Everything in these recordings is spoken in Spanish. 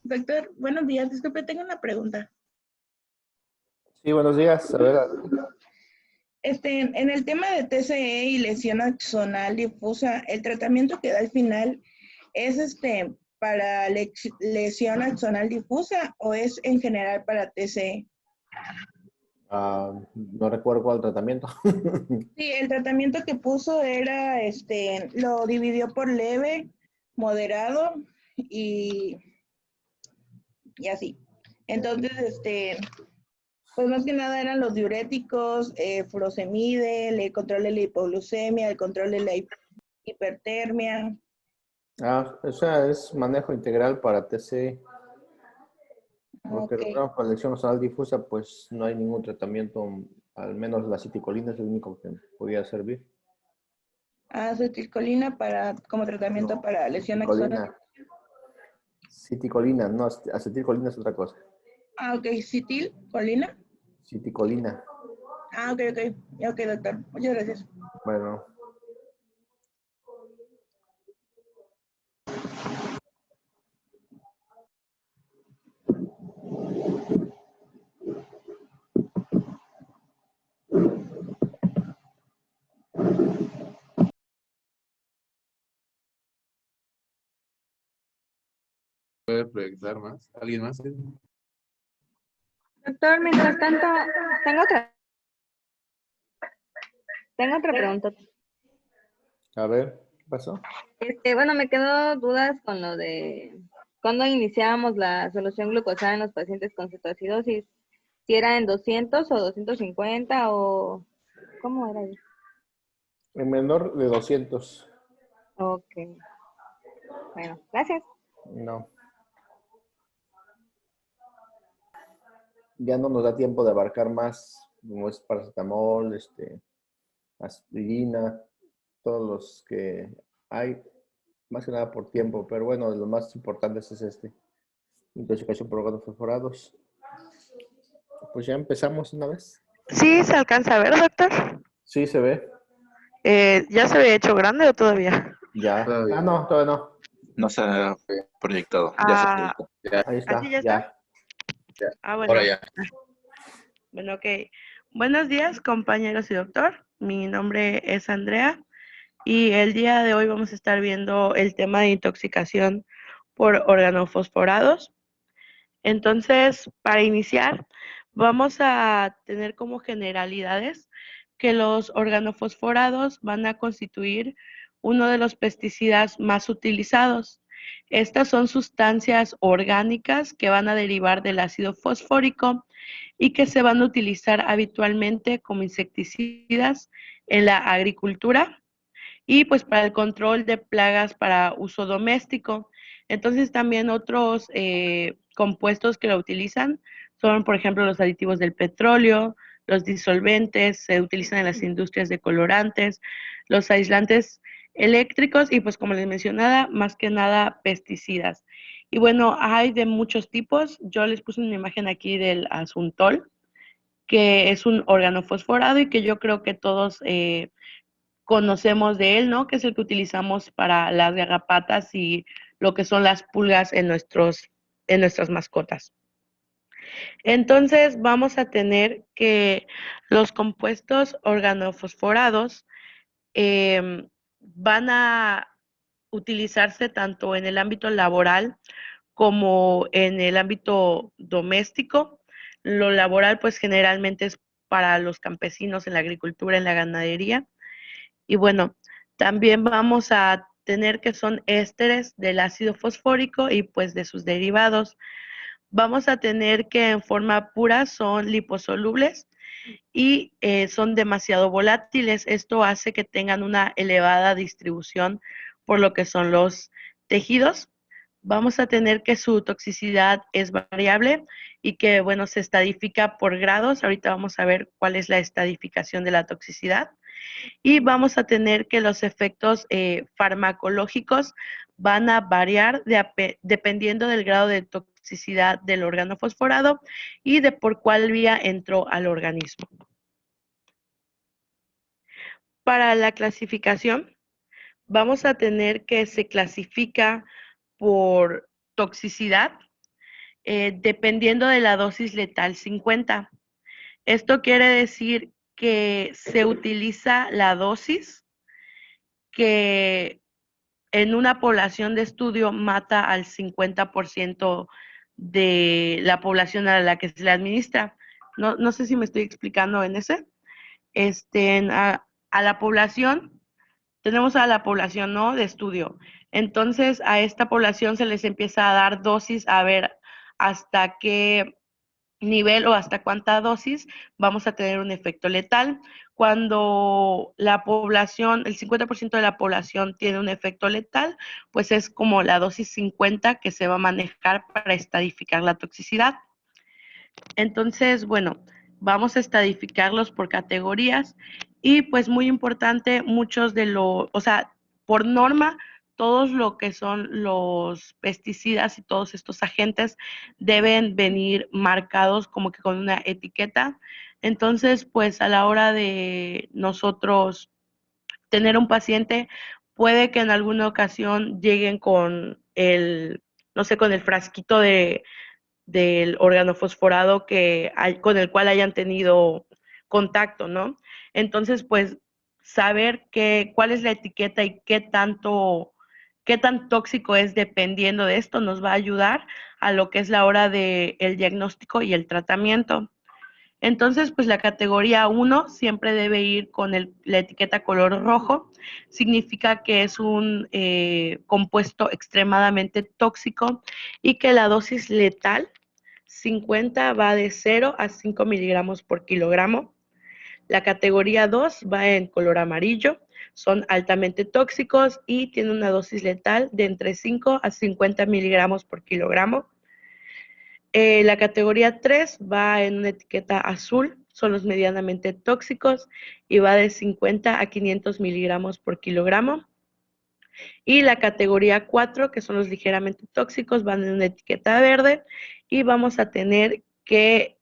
Doctor, buenos días. Disculpe, tengo una pregunta. Sí, buenos días. A ver, En el tema de TCE y lesión axonal difusa, el tratamiento que da al final es para lesión axonal difusa o es en general para TCE. no recuerdo cuál tratamiento. Sí, el tratamiento que puso era, lo dividió por leve, moderado y, y así. Entonces, pues más que nada eran los diuréticos, furosemide, el control de la hipoglucemia, el control de la hipertermia. O sea, es manejo integral para TC, porque Ok. con lesión nasal difusa, pues no hay ningún tratamiento, al menos la citicolina es el único que podía servir. Acetilcolina como tratamiento No, para lesión axonal. citicolina. Citicolina, no, acetilcolina es otra cosa. Ok, citilcolina. Citicolina. Ok, ok. Ok, doctor. Muchas gracias. Bueno, Puede proyectar más. ¿Alguien más? Doctor, mientras tanto, tengo otra pregunta. a ver, ¿qué pasó? Bueno, me quedó dudas con lo de cuando iniciábamos la solución glucosada en los pacientes con cetoacidosis, si era en 200 o 250 o ¿cómo era eso? En menor de 200. Ok, bueno, gracias. No, ya no nos da tiempo de abarcar más, como es paracetamol, aspirina, todos los que hay, más que nada por tiempo, pero bueno, de los más importantes es intoxicación por órganos perforados. Pues ya empezamos una vez. Sí, se alcanza a ver, doctor. Sí, se ve. ¿Ya se había hecho grande o todavía? Ya. Todavía No, todavía no. no se ha proyectado. Ya se Ah, proyectó. Ya, Ahí ¿así está, ya está? ya. ya. Ahora Bueno. ya. Bueno, ok. Buenos días, compañeros y doctor. Mi nombre es Andrea y el día de hoy vamos a estar viendo el tema de intoxicación por organofosforados. Entonces, para iniciar, vamos a tener como generalidades que los organofosforados van a constituir uno de los pesticidas más utilizados. Estas son sustancias orgánicas que van a derivar del ácido fosfórico y que se van a utilizar habitualmente como insecticidas en la agricultura y pues para el control de plagas para uso doméstico. Entonces también otros compuestos que lo utilizan son, por ejemplo, los aditivos del petróleo, los disolventes, se utilizan en las industrias de colorantes, los aislantes eléctricos y pues como les mencionaba, más que nada pesticidas. Y bueno, hay de muchos tipos. Yo les puse una imagen aquí del asuntol, que es un organofosforado y que yo creo que todos conocemos de él, ¿no? Que es el que utilizamos para las garrapatas y lo que son las pulgas en nuestras mascotas. Entonces vamos a tener que los compuestos organofosforados van a utilizarse tanto en el ámbito laboral como en el ámbito doméstico. Lo laboral pues generalmente es para los campesinos en la agricultura, en la ganadería. Y bueno, también vamos a tener que son ésteres del ácido fosfórico y pues de sus derivados. Vamos a tener que en forma pura son liposolubles y son demasiado volátiles. Esto hace que tengan una elevada distribución por lo que son los tejidos. Vamos a tener que su toxicidad es variable y que, bueno, se estadifica por grados. Ahorita vamos a ver cuál es la estadificación de la toxicidad. Y vamos a tener que los efectos farmacológicos van a variar dependiendo del grado de toxicidad del órgano fosforado y de por cuál vía entró al organismo. Para la clasificación, vamos a tener que se clasifica por toxicidad dependiendo de la dosis letal 50. Esto quiere decir que se utiliza la dosis que en una población de estudio mata al 50% de la población a la que se le administra. No sé si me estoy explicando en ese. A la población, tenemos a la población, ¿no? De estudio. Entonces, a esta población se les empieza a dar dosis a ver hasta qué nivel o hasta cuánta dosis vamos a tener un efecto letal. Cuando la población, el 50% de la población tiene un efecto letal, pues es como la dosis 50 que se va a manejar para estadificar la toxicidad. Entonces, bueno, vamos a estadificarlos por categorías y pues muy importante, muchos de los, o sea, por norma, todos lo que son los pesticidas y todos estos agentes deben venir marcados como que con una etiqueta. Entonces, pues a la hora de nosotros tener un paciente, puede que en alguna ocasión lleguen con el, no sé, con el frasquito del organofosforado con el cual hayan tenido contacto, ¿no? Entonces, pues, saber cuál es la etiqueta y qué tan tóxico es dependiendo de esto nos va a ayudar a lo que es la hora del diagnóstico y el tratamiento. Entonces, pues la categoría 1 siempre debe ir con la etiqueta color rojo. Significa que es un compuesto extremadamente tóxico y que la dosis letal 50 va de 0 a 5 miligramos por kilogramo. La categoría 2 va en color amarillo. Son altamente tóxicos y tienen una dosis letal de entre 5 a 50 miligramos por kilogramo. La categoría 3 va en una etiqueta azul, son los medianamente tóxicos y va de 50 a 500 miligramos por kilogramo. Y la categoría 4, que son los ligeramente tóxicos, van en una etiqueta verde y vamos a tener que,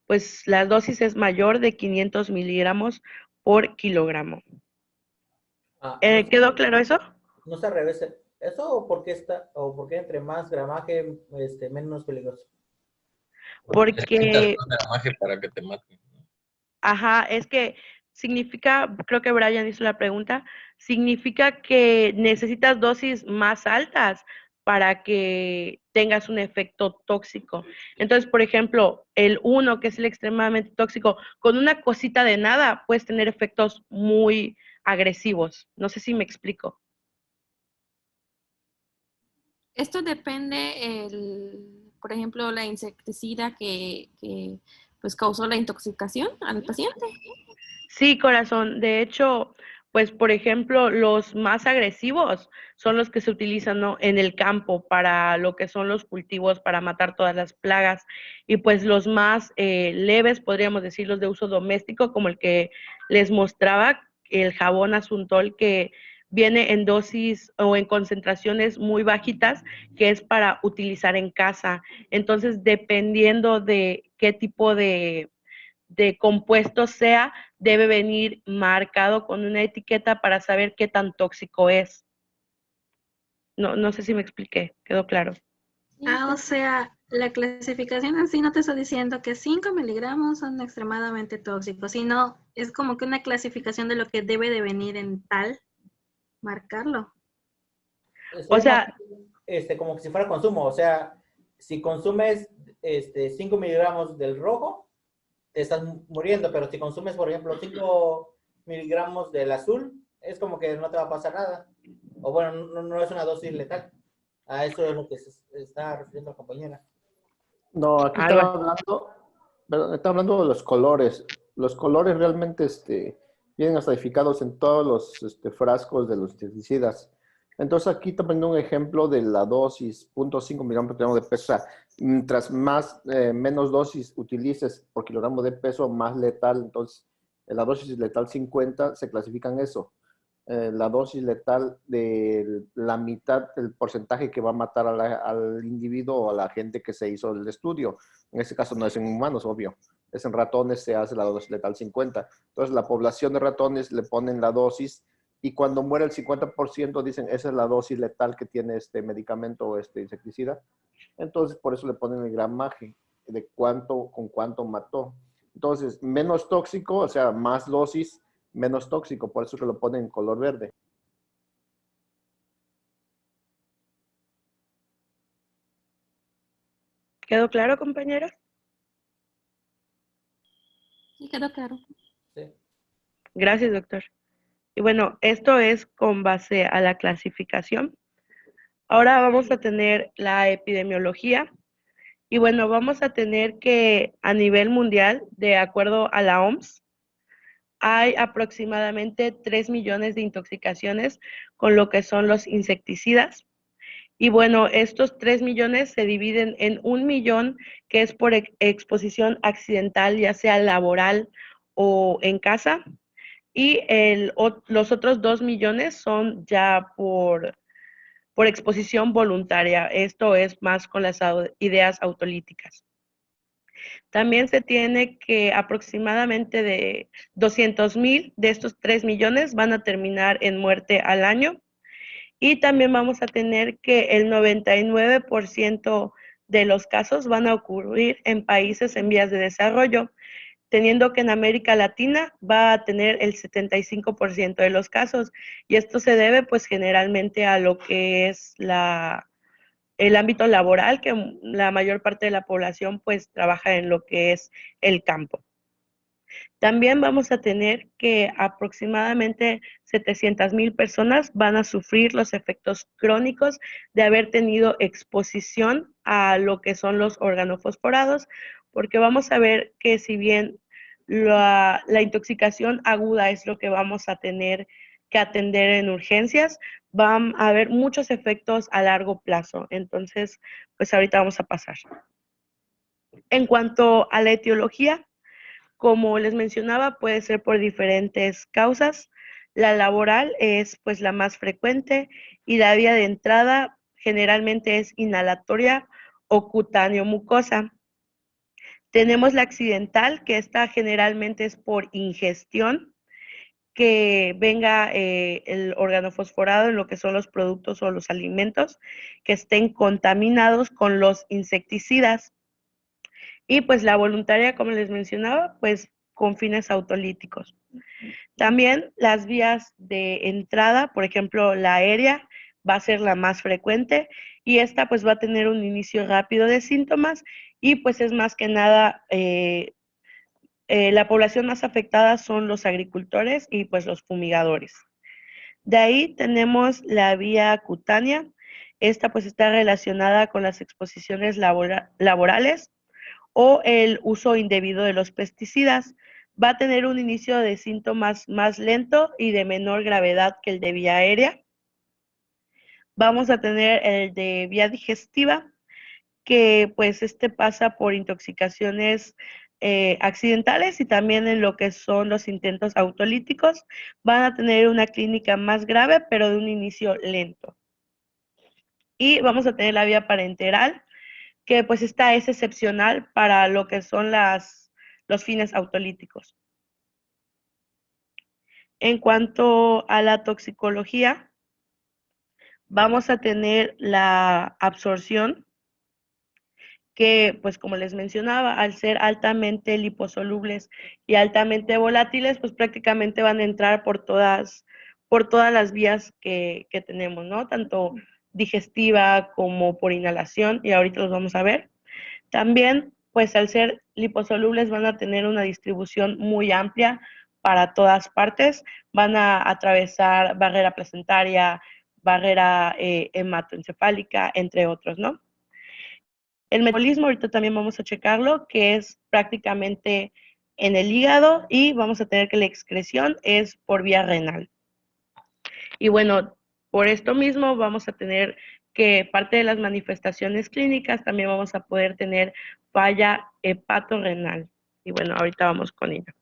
pues la dosis es mayor de 500 miligramos por kilogramo. No ¿Quedó claro eso? no se revés. ¿Eso o por qué entre más gramaje, menos peligroso? Porque, gramaje para que te maten. ajá, es que significa, creo que Brian hizo la pregunta, significa que necesitas dosis más altas para que tengas un efecto tóxico. Entonces, por ejemplo, el 1, que es el extremadamente tóxico, con una cosita de nada puedes tener efectos muy agresivos. No sé si me explico. Esto depende, por ejemplo, la insecticida que pues causó la intoxicación al paciente. Sí, corazón. De hecho, pues, por ejemplo, los más agresivos son los que se utilizan, ¿no?, en el campo para lo que son los cultivos, para matar todas las plagas. Y pues los más leves, podríamos decir, los de uso doméstico, como el que les mostraba, el jabón Asuntol, que viene en dosis o en concentraciones muy bajitas, que es para utilizar en casa. Entonces, dependiendo de qué tipo de compuesto sea, debe venir marcado con una etiqueta para saber qué tan tóxico es. No sé si me expliqué, quedó claro. O sea, la clasificación en sí no te está diciendo que 5 miligramos son extremadamente tóxicos, sino es como que una clasificación de lo que debe de venir en tal, marcarlo. O sea, Como si fuera consumo, o sea, si consumes 5 miligramos del rojo, te estás muriendo, pero si consumes, por ejemplo, 5 miligramos del azul, es como que no te va a pasar nada. O bueno, no es una dosis letal. A eso es lo que se está refiriendo la compañera. No, aquí está hablando de los colores. Los colores realmente vienen estadificados en todos los frascos de los insecticidas. Entonces aquí está poniendo un ejemplo de la dosis 0.5 miligramos por kilogramo de peso. O sea, mientras menos dosis utilices por kilogramo de peso, más letal. Entonces, en la dosis letal 50 se clasifica en eso. La dosis letal de la mitad del porcentaje que va a matar al individuo o a la gente que se hizo el estudio. En este caso no es en humanos, obvio. En ratones se hace la dosis letal 50. Entonces, la población de ratones le ponen la dosis y cuando muere el 50% dicen esa es la dosis letal que tiene este medicamento o este insecticida. Entonces por eso le ponen el gramaje de cuánto, con cuánto mató. Entonces menos tóxico, o sea, más dosis, menos tóxico, por eso que lo ponen en color verde. ¿Quedó claro, compañeros? Sí, quedó claro. Sí. Gracias, doctor. Y bueno, esto es con base a la clasificación. Ahora vamos a tener la epidemiología. Y bueno, vamos a tener que a nivel mundial, de acuerdo a la OMS, hay aproximadamente 3 millones de intoxicaciones con lo que son los insecticidas. Y bueno, estos 3 millones se dividen en 1 millón que es por exposición accidental, ya sea laboral o en casa. Y los otros 2 millones son ya por exposición voluntaria. Esto es más con las ideas autolíticas. También se tiene que aproximadamente de 200,000 de estos 3 millones van a terminar en muerte al año. Y también vamos a tener que el 99% de los casos van a ocurrir en países en vías de desarrollo, teniendo que en América Latina va a tener el 75% de los casos. Y esto se debe pues generalmente a lo que es el ámbito laboral, que la mayor parte de la población pues trabaja en lo que es el campo. También vamos a tener que aproximadamente 700,000 personas van a sufrir los efectos crónicos de haber tenido exposición a lo que son los organofosforados, porque vamos a ver que si bien la intoxicación aguda es lo que vamos a tener que atender en urgencias, van a haber muchos efectos a largo plazo. Entonces, pues ahorita vamos a pasar. En cuanto a la etiología, como les mencionaba, puede ser por diferentes causas. La laboral es pues la más frecuente y la vía de entrada generalmente es inhalatoria o cutáneo mucosa. Tenemos la accidental, que esta generalmente es por ingestión, que venga el organofosforado en lo que son los productos o los alimentos que estén contaminados con los insecticidas. Y pues la voluntaria, como les mencionaba, pues con fines autolíticos. También las vías de entrada, por ejemplo, la aérea va a ser la más frecuente y esta pues va a tener un inicio rápido de síntomas y pues es más que nada la población más afectada son los agricultores y pues los fumigadores. De ahí tenemos la vía cutánea. Esta pues está relacionada con las exposiciones laborales o el uso indebido de los pesticidas. Va a tener un inicio de síntomas más lento y de menor gravedad que el de vía aérea. Vamos a tener el de vía digestiva, que pues pasa por intoxicaciones accidentales y también en lo que son los intentos autolíticos. Van a tener una clínica más grave, pero de un inicio lento. Y vamos a tener la vía parenteral, que pues esta es excepcional para lo que son los fines autolíticos. En cuanto a la toxicología, vamos a tener la absorción, que pues como les mencionaba, al ser altamente liposolubles y altamente volátiles, pues prácticamente van a entrar por todas las vías que tenemos, ¿no? Tanto digestiva como por inhalación, y ahorita los vamos a ver. También, pues al ser liposolubles van a tener una distribución muy amplia para todas partes, van a atravesar barrera placentaria, barrera hematoencefálica, entre otros, ¿no? El metabolismo, ahorita también vamos a checarlo, que es prácticamente en el hígado y vamos a tener que la excreción es por vía renal. Y bueno, por esto mismo vamos a tener que parte de las manifestaciones clínicas también vamos a poder tener falla hepatorrenal. Y bueno, ahorita vamos con ello.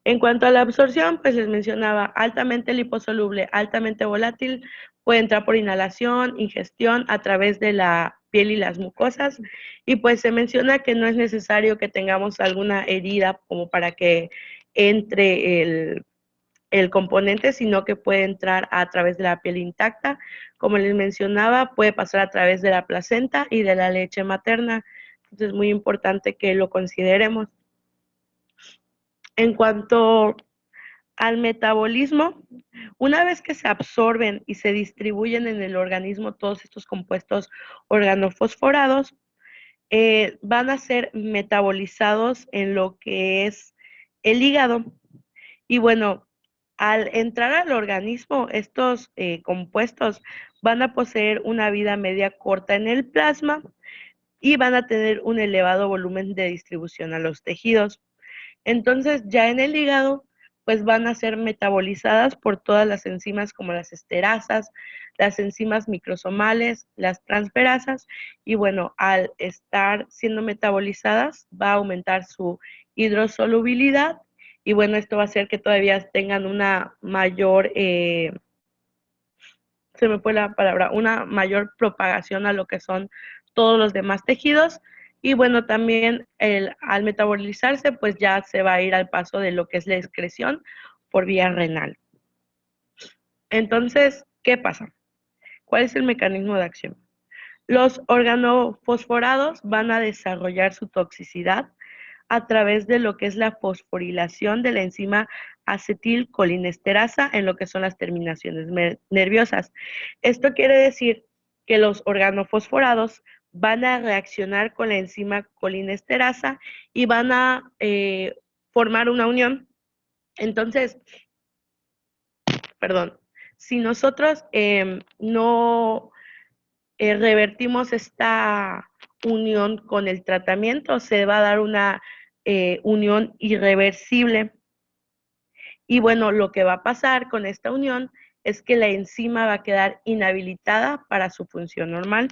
En cuanto a la absorción, pues les mencionaba, altamente liposoluble, altamente volátil, puede entrar por inhalación, ingestión, a través de la piel y las mucosas, y pues se menciona que no es necesario que tengamos alguna herida como para que entre el componente, sino que puede entrar a través de la piel intacta. Como les mencionaba, puede pasar a través de la placenta y de la leche materna. Entonces es muy importante que lo consideremos. En cuanto al metabolismo, una vez que se absorben y se distribuyen en el organismo todos estos compuestos organofosforados, van a ser metabolizados en lo que es el hígado. Y bueno, al entrar al organismo, estos compuestos van a poseer una vida media corta en el plasma y van a tener un elevado volumen de distribución a los tejidos. Entonces, ya en el hígado, pues van a ser metabolizadas por todas las enzimas como las esterasas, las enzimas microsomales, las transferasas, y bueno, al estar siendo metabolizadas, va a aumentar su hidrosolubilidad, y bueno, esto va a hacer que todavía tengan una mayor, se me fue la palabra, una mayor propagación a lo que son todos los demás tejidos. Y bueno, también al metabolizarse, pues ya se va a ir al paso de lo que es la excreción por vía renal. Entonces, ¿qué pasa? ¿Cuál es el mecanismo de acción? Los organofosforados van a desarrollar su toxicidad a través de lo que es la fosforilación de la enzima acetilcolinesterasa en lo que son las terminaciones nerviosas. Esto quiere decir que los organofosforados van a reaccionar con la enzima colinesterasa y van a formar una unión. Entonces, perdón, si nosotros no revertimos esta unión con el tratamiento, se va a dar una unión irreversible. Y bueno, lo que va a pasar con esta unión es que la enzima va a quedar inhabilitada para su función normal.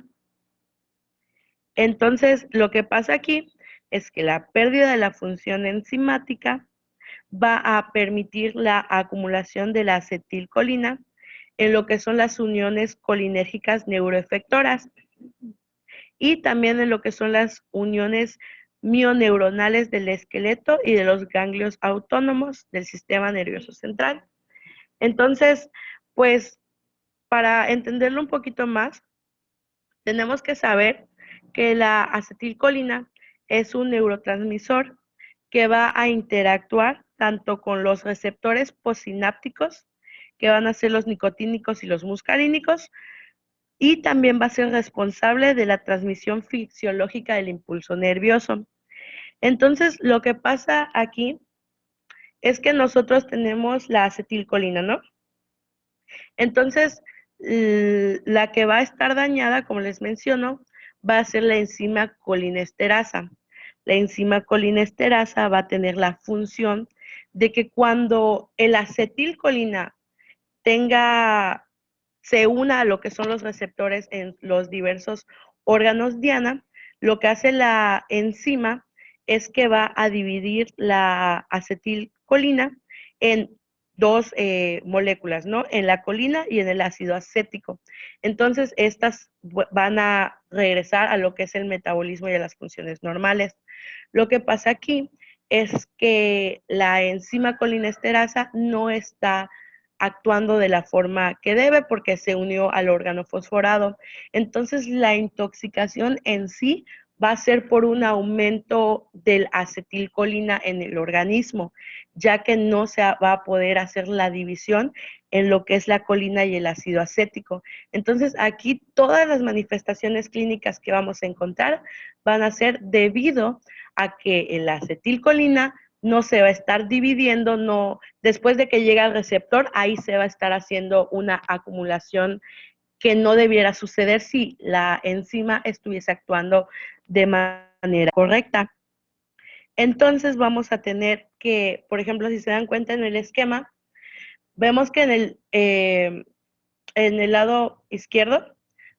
Entonces, lo que pasa aquí es que la pérdida de la función enzimática va a permitir la acumulación de la acetilcolina en lo que son las uniones colinérgicas neuroefectoras y también en lo que son las uniones mioneuronales del esqueleto y de los ganglios autónomos del sistema nervioso central. Entonces, pues, para entenderlo un poquito más, tenemos que saber que la acetilcolina es un neurotransmisor que va a interactuar tanto con los receptores postsinápticos, que van a ser los nicotínicos y los muscarínicos, y también va a ser responsable de la transmisión fisiológica del impulso nervioso. Entonces, lo que pasa aquí es que nosotros tenemos la acetilcolina, ¿no? Entonces, la que va a estar dañada, como les menciono, va a ser la enzima colinesterasa. La enzima colinesterasa va a tener la función de que cuando el acetilcolina se una a lo que son los receptores en los diversos órganos diana, lo que hace la enzima es que va a dividir la acetilcolina en dos moléculas, ¿no? En la colina y en el ácido acético. Entonces, estas van a regresar a lo que es el metabolismo y a las funciones normales. Lo que pasa aquí es que la enzima colinesterasa no está actuando de la forma que debe porque se unió al órgano fosforado. Entonces, la intoxicación en sí va a ser por un aumento del acetilcolina en el organismo, ya que no se va a poder hacer la división en lo que es la colina y el ácido acético. Entonces, aquí todas las manifestaciones clínicas que vamos a encontrar van a ser debido a que la acetilcolina no se va a estar dividiendo, no, después de que llega al receptor, ahí se va a estar haciendo una acumulación que no debiera suceder si la enzima estuviese actuando de manera correcta. Entonces vamos a tener que, por ejemplo, si se dan cuenta en el esquema, vemos que en el lado izquierdo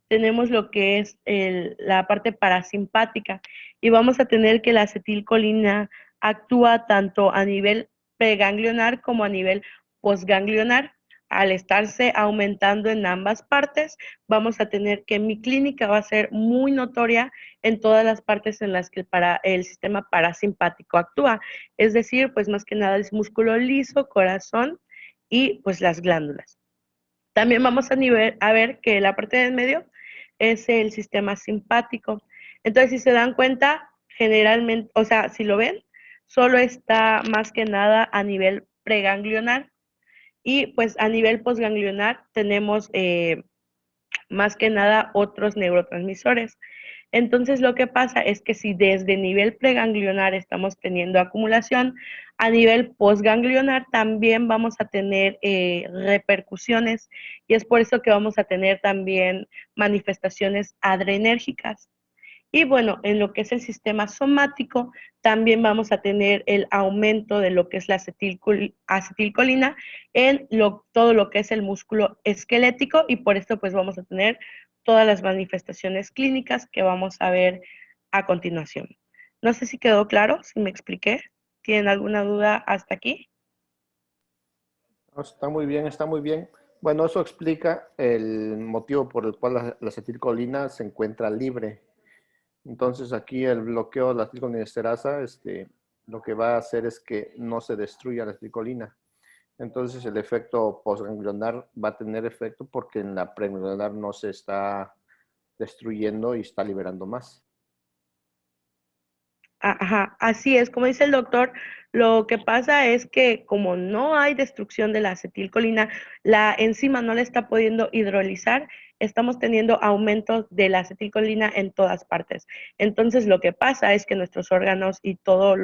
tenemos lo que es la parte parasimpática y vamos a tener que la acetilcolina actúa tanto a nivel preganglionar como a nivel postganglionar. Al estarse aumentando en ambas partes, vamos a tener que mi clínica va a ser muy notoria en todas las partes en las que el sistema parasimpático actúa. Es decir, pues más que nada es músculo liso, corazón y pues las glándulas. También vamos a ver que la parte del medio es el sistema simpático. Entonces, si se dan cuenta, generalmente, o sea, si lo ven, solo está más que nada a nivel preganglionar y pues a nivel postganglionar tenemos más que nada otros neurotransmisores. Entonces, lo que pasa es que si desde nivel preganglionar estamos teniendo acumulación, a nivel postganglionar también vamos a tener repercusiones y es por eso que vamos a tener también manifestaciones adrenérgicas. Y bueno, en lo que es el sistema somático, también vamos a tener el aumento de lo que es la acetilcolina en todo lo que es el músculo esquelético y por esto pues vamos a tener todas las manifestaciones clínicas que vamos a ver a continuación. No sé si quedó claro, si me expliqué. ¿Tienen alguna duda hasta aquí? Está muy bien, está muy bien. Bueno, eso explica el motivo por el cual la acetilcolina se encuentra libre. Entonces aquí el bloqueo de la acetilcolinesterasa, lo que va a hacer es que no se destruya la acetilcolina. Entonces el efecto postganglionar va a tener efecto porque en la preganglionar no se está destruyendo y está liberando más. Ajá, así es, como dice el doctor, lo que pasa es que como no hay destrucción de la acetilcolina, la enzima no le está pudiendo hidrolizar, estamos teniendo aumentos de la acetilcolina en todas partes. Entonces lo que pasa es que nuestros órganos y todos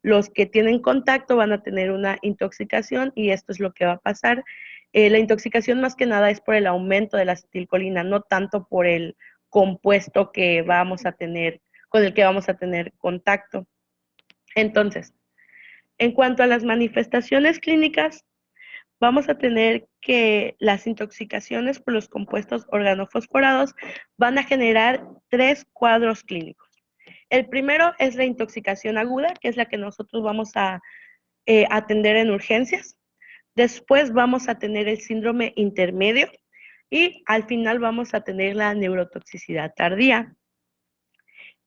los que tienen contacto van a tener una intoxicación y esto es lo que va a pasar. La intoxicación más que nada es por el aumento de la acetilcolina, no tanto por el compuesto que vamos a tener con el que vamos a tener contacto. Entonces, en cuanto a las manifestaciones clínicas, vamos a tener que las intoxicaciones por los compuestos organofosforados van a generar 3 cuadros clínicos. El primero es la intoxicación aguda, que es la que nosotros vamos a atender en urgencias. Después vamos a tener el síndrome intermedio y al final vamos a tener la neurotoxicidad tardía.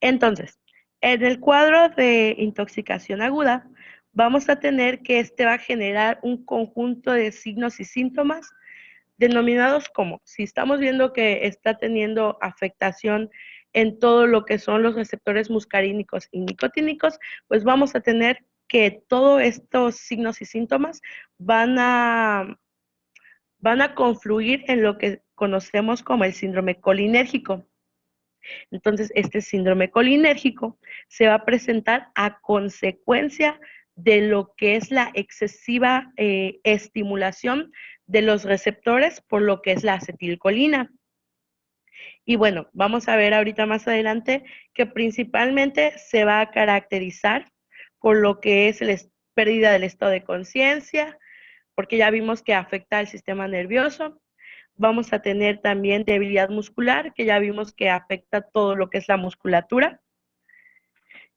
Entonces, en el cuadro de intoxicación aguda, vamos a tener que va a generar un conjunto de signos y síntomas denominados como, si estamos viendo que está teniendo afectación en todo lo que son los receptores muscarínicos y nicotínicos, pues vamos a tener que todos estos signos y síntomas van a confluir en lo que conocemos como el síndrome colinérgico. Entonces, este síndrome colinérgico se va a presentar a consecuencia de lo que es la excesiva estimulación de los receptores por lo que es la acetilcolina. Y bueno, vamos a ver ahorita más adelante que principalmente se va a caracterizar por lo que es la pérdida del estado de conciencia, porque ya vimos que afecta al sistema nervioso. Vamos a tener también debilidad muscular, que ya vimos que afecta todo lo que es la musculatura.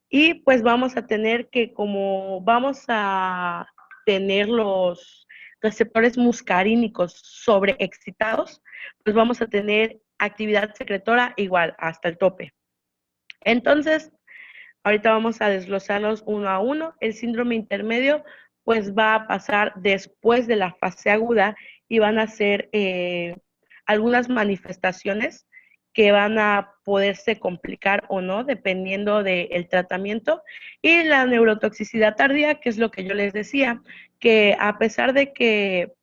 Y pues vamos a tener que, como vamos a tener los receptores muscarínicos sobreexcitados, pues vamos a tener actividad secretora igual, hasta el tope. Entonces, ahorita vamos a desglosarlos uno a uno. El síndrome intermedio, pues va a pasar después de la fase aguda y van a ser algunas manifestaciones que van a poderse complicar o no, dependiendo del tratamiento. Y la neurotoxicidad tardía, que es lo que yo les decía, que a pesar de que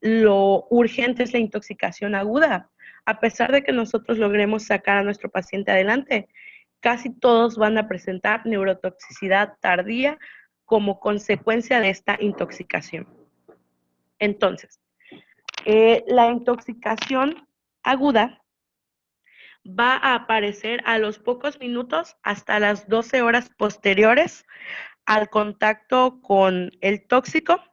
lo urgente es la intoxicación aguda, a pesar de que nosotros logremos sacar a nuestro paciente adelante, casi todos van a presentar neurotoxicidad tardía como consecuencia de esta intoxicación. Entonces, la intoxicación aguda va a aparecer a los pocos minutos hasta las 12 horas posteriores al contacto con el tóxico.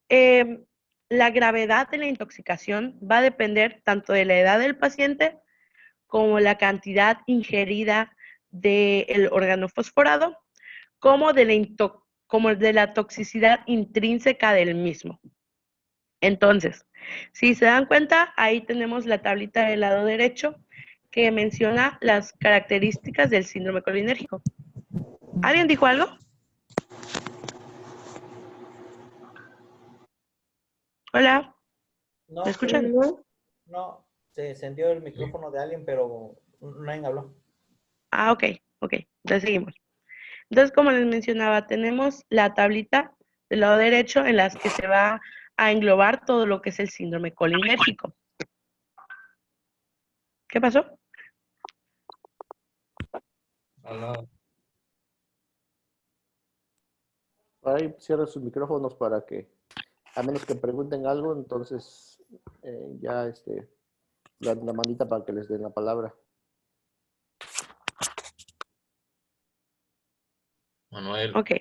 La gravedad de la intoxicación va a depender tanto de la edad del paciente como la cantidad ingerida del órgano fosforado, como de la toxicidad intrínseca del mismo. Entonces, si se dan cuenta, ahí tenemos la tablita del lado derecho que menciona las características del síndrome colinérgico. ¿Alguien dijo algo? Hola, No, ¿me escuchan? no, se encendió el micrófono de alguien, pero nadie habló. Ah, ok, entonces seguimos. Entonces, como les mencionaba, tenemos la tablita del lado derecho en las que se va a englobar todo lo que es el síndrome colinérgico. ¿Qué pasó? Ahí cierra sus micrófonos para que, a menos que pregunten algo, entonces ya dan la manita para que les den la palabra. Manuel. Ok.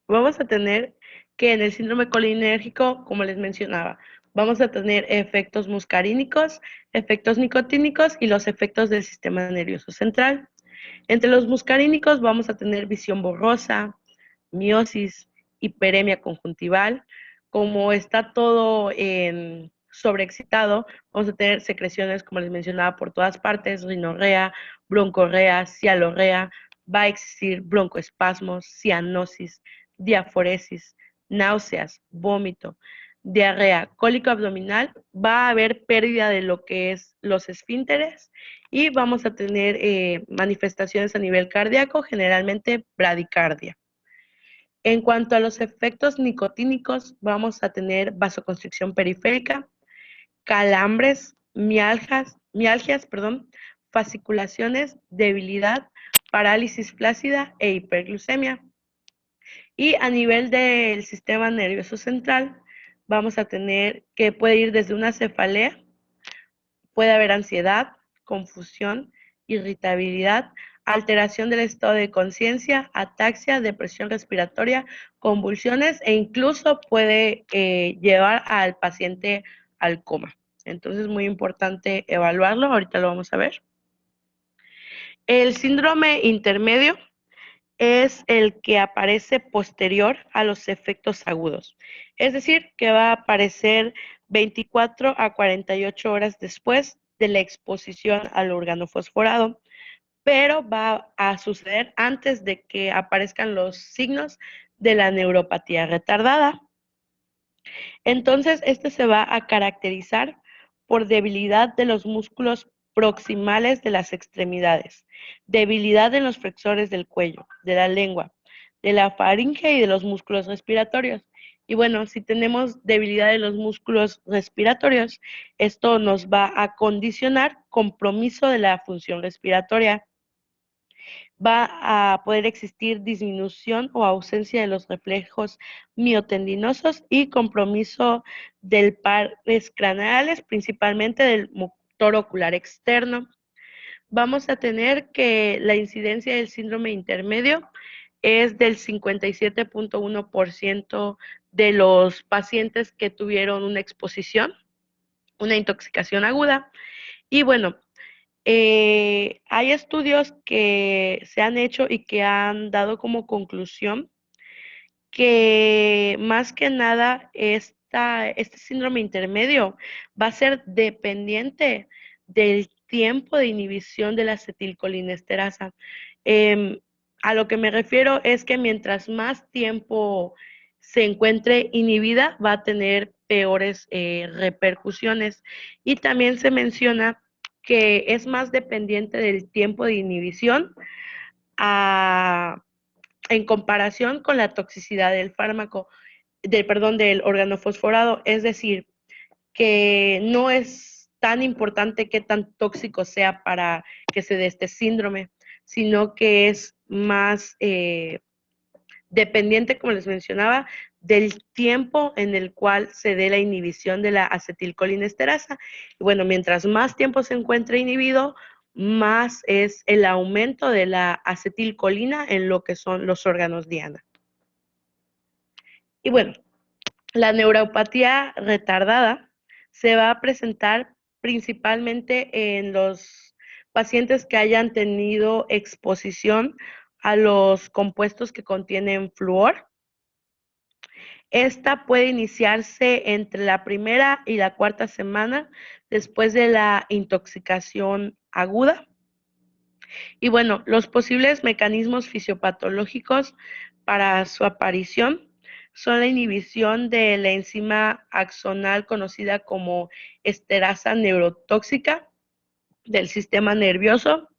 Vamos a tener que en el síndrome colinérgico, como les mencionaba, vamos a tener efectos muscarínicos, efectos nicotínicos y los efectos del sistema nervioso central. Entre los muscarínicos vamos a tener visión borrosa, miosis, hiperemia conjuntival. Como está todo sobreexcitado, vamos a tener secreciones, como les mencionaba, por todas partes, rinorrea, broncorrea, cialorrea, va a existir broncoespasmos, cianosis, diaforesis, náuseas, vómito, diarrea, cólico abdominal, va a haber pérdida de lo que es los esfínteres y vamos a tener manifestaciones a nivel cardíaco, generalmente bradicardia. En cuanto a los efectos nicotínicos, vamos a tener vasoconstricción periférica, calambres, mialgias, fasciculaciones, debilidad, parálisis flácida e hiperglucemia. Y a nivel del sistema nervioso central, vamos a tener que puede ir desde una cefalea, puede haber ansiedad, confusión, irritabilidad, alteración del estado de conciencia, ataxia, depresión respiratoria, convulsiones e incluso puede llevar al paciente al coma. Entonces es muy importante evaluarlo, ahorita lo vamos a ver. El síndrome intermedio es el que aparece posterior a los efectos agudos. Es decir, que va a aparecer 24 a 48 horas después de la exposición al organofosforado, pero va a suceder antes de que aparezcan los signos de la neuropatía retardada. Entonces, este se va a caracterizar por debilidad de los músculos proximales de las extremidades, debilidad en los flexores del cuello, de la lengua, de la faringe y de los músculos respiratorios. Y bueno, si tenemos debilidad de los músculos respiratorios, esto nos va a condicionar compromiso de la función respiratoria. Va a poder existir disminución o ausencia de los reflejos miotendinosos y compromiso del pares craneales, principalmente del motor ocular externo. Vamos a tener que la incidencia del síndrome intermedio es del 57.1% de los pacientes que tuvieron una exposición, una intoxicación aguda. Y bueno, hay estudios que se han hecho y que han dado como conclusión que más que nada este síndrome intermedio va a ser dependiente del tiempo de inhibición de la acetilcolinesterasa. A lo que me refiero es que mientras más tiempo se encuentre inhibida, va a tener peores repercusiones. Y también se menciona que es más dependiente del tiempo de inhibición en comparación con la toxicidad del fármaco, del organofosforado, es decir, que no es tan importante qué tan tóxico sea para que se dé este síndrome, sino que es más dependiente, como les mencionaba, del tiempo en el cual se dé la inhibición de la acetilcolinesterasa. Y bueno, mientras más tiempo se encuentre inhibido, más es el aumento de la acetilcolina en lo que son los órganos diana. Y bueno, la neuropatía retardada se va a presentar principalmente en los pacientes que hayan tenido exposición a los compuestos que contienen flúor. Esta puede iniciarse entre la primera y la cuarta semana después de la intoxicación aguda. Y bueno, los posibles mecanismos fisiopatológicos para su aparición son la inhibición de la enzima axonal conocida como esterasa neurotóxica del sistema nervioso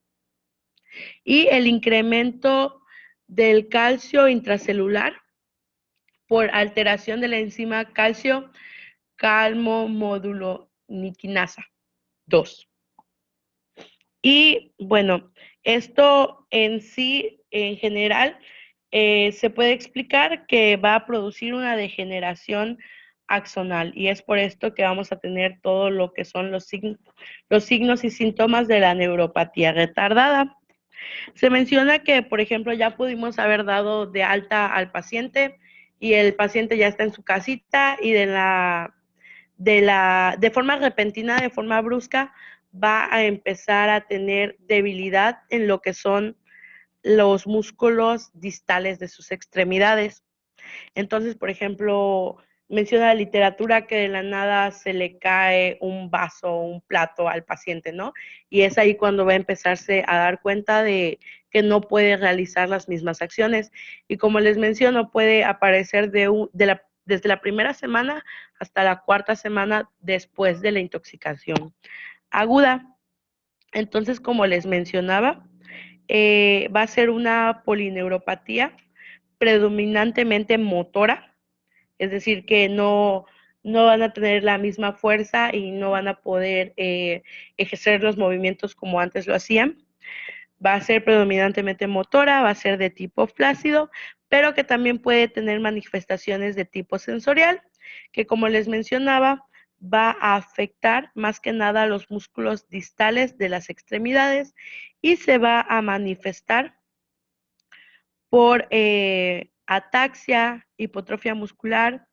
y el incremento del calcio intracelular por alteración de la enzima calcio calmomoduloniquinasa 2. Y bueno, esto en sí, en general, se puede explicar que va a producir una degeneración axonal y es por esto que vamos a tener todo lo que son los signos y síntomas de la neuropatía retardada. Se menciona que, por ejemplo, ya pudimos haber dado de alta al paciente y el paciente ya está en su casita y de forma repentina, de forma brusca, va a empezar a tener debilidad en lo que son los músculos distales de sus extremidades. Entonces, por ejemplo, menciona la literatura que de la nada se le cae un vaso o un plato al paciente, ¿no? Y es ahí cuando va a empezarse a dar cuenta de que no puede realizar las mismas acciones. Y como les menciono, puede aparecer desde la primera semana hasta la cuarta semana después de la intoxicación aguda. Entonces, como les mencionaba, va a ser una polineuropatía predominantemente motora, es decir, que no van a tener la misma fuerza y no van a poder ejercer los movimientos como antes lo hacían. Va a ser predominantemente motora, va a ser de tipo flácido, pero que también puede tener manifestaciones de tipo sensorial, que como les mencionaba, va a afectar más que nada a los músculos distales de las extremidades y se va a manifestar por ataxia, hipotrofia muscular,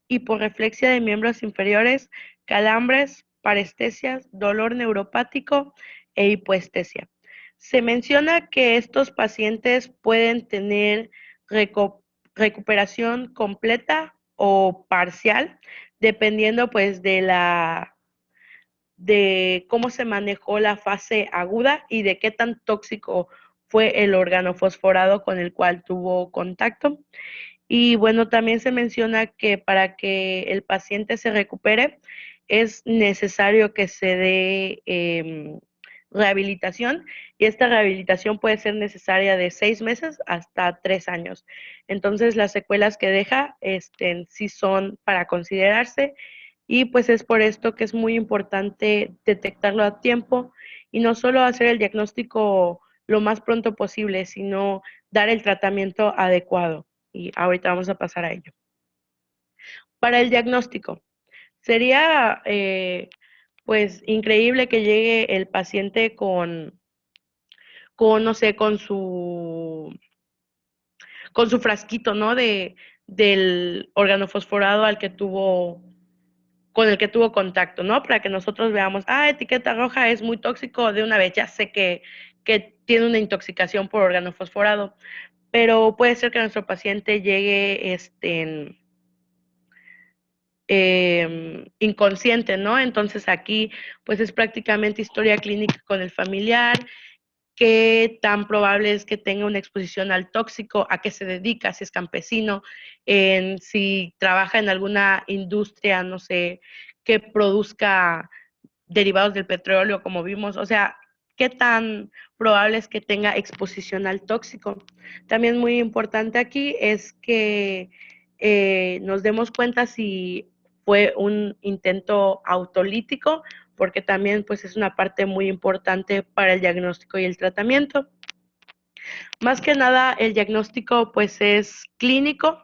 hiporreflexia de miembros inferiores, calambres, parestesias, dolor neuropático e hipoestesia. Se menciona que estos pacientes pueden tener recuperación completa o parcial, dependiendo pues de cómo se manejó la fase aguda y de qué tan tóxico fue el órgano fosforado con el cual tuvo contacto. Y bueno, también se menciona que para que el paciente se recupere es necesario que se dé rehabilitación y esta rehabilitación puede ser necesaria de 6 meses hasta 3 años. Entonces las secuelas que deja sí son para considerarse y pues es por esto que es muy importante detectarlo a tiempo y no solo hacer el diagnóstico lo más pronto posible, sino dar el tratamiento adecuado. Y ahorita vamos a pasar a ello. Para el diagnóstico, sería pues increíble que llegue el paciente no sé, con su frasquito, ¿no? Del organofosforado con el que tuvo contacto, ¿no? Para que nosotros veamos, etiqueta roja es muy tóxico, de una vez ya sé que tiene una intoxicación por organofosforado, pero puede ser que nuestro paciente llegue inconsciente, ¿no? Entonces aquí pues es prácticamente historia clínica con el familiar, qué tan probable es que tenga una exposición al tóxico, a qué se dedica, si es campesino, si trabaja en alguna industria, no sé, que produzca derivados del petróleo, como vimos, o sea, qué tan probable es que tenga exposición al tóxico. También muy importante aquí es que nos demos cuenta si fue un intento autolítico, porque también pues es una parte muy importante para el diagnóstico y el tratamiento. Más que nada el diagnóstico pues es clínico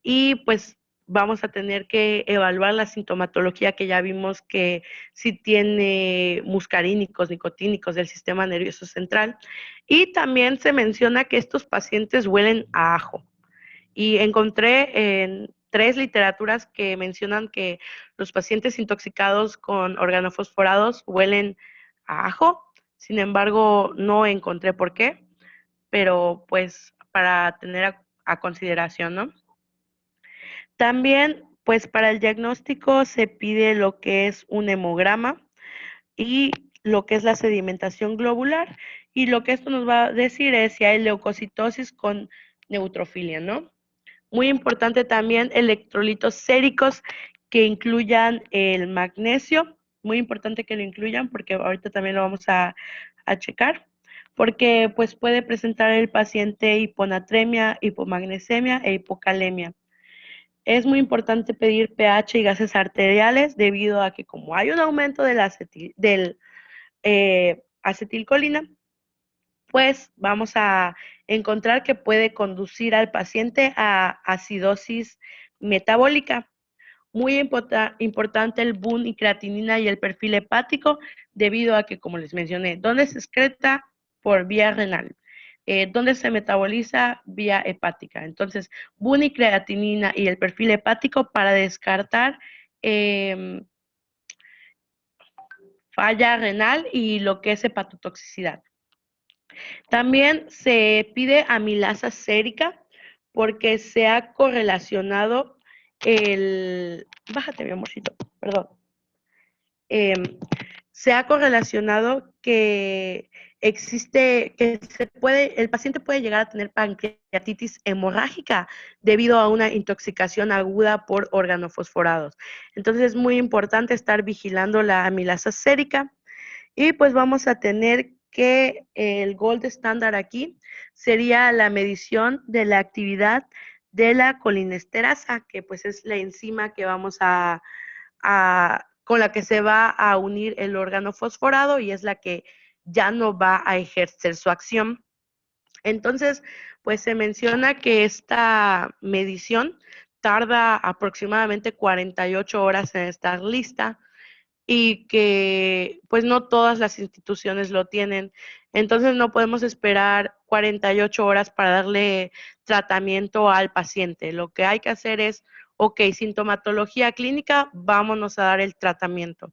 y pues vamos a tener que evaluar la sintomatología que ya vimos que sí tiene muscarínicos, nicotínicos del sistema nervioso central. Y también se menciona que estos pacientes huelen a ajo. Y encontré en 3 literaturas que mencionan que los pacientes intoxicados con organofosforados huelen a ajo. Sin embargo, no encontré por qué, pero pues para tener a consideración, ¿no? También, pues para el diagnóstico se pide lo que es un hemograma y lo que es la sedimentación globular. Y lo que esto nos va a decir es si hay leucocitosis con neutrofilia, ¿no? Muy importante también electrolitos séricos que incluyan el magnesio, muy importante que lo incluyan porque ahorita también lo vamos a checar, porque pues puede presentar el paciente hiponatremia, hipomagnesemia e hipocalemia. Es muy importante pedir pH y gases arteriales debido a que como hay un aumento del acetilcolina, pues vamos a encontrar que puede conducir al paciente a acidosis metabólica. Muy importante el BUN y creatinina y el perfil hepático, debido a que, como les mencioné, ¿dónde se excreta? Por vía renal. ¿Dónde se metaboliza? Vía hepática. Entonces, BUN y creatinina y el perfil hepático para descartar falla renal y lo que es hepatotoxicidad. También se pide amilasa sérica porque se ha correlacionado bájate mi amorcito, perdón. Se ha correlacionado que el paciente puede llegar a tener pancreatitis hemorrágica debido a una intoxicación aguda por organofosforados. Entonces es muy importante estar vigilando la amilasa sérica. Y pues vamos a tener que el gold standard aquí sería la medición de la actividad de la colinesterasa, que pues es la enzima que vamos con la que se va a unir el órgano fosforado y es la que ya no va a ejercer su acción. Entonces, pues se menciona que esta medición tarda aproximadamente 48 horas en estar lista y que pues no todas las instituciones lo tienen. Entonces no podemos esperar 48 horas para darle tratamiento al paciente. Lo que hay que hacer es, ok, sintomatología clínica, vámonos a dar el tratamiento.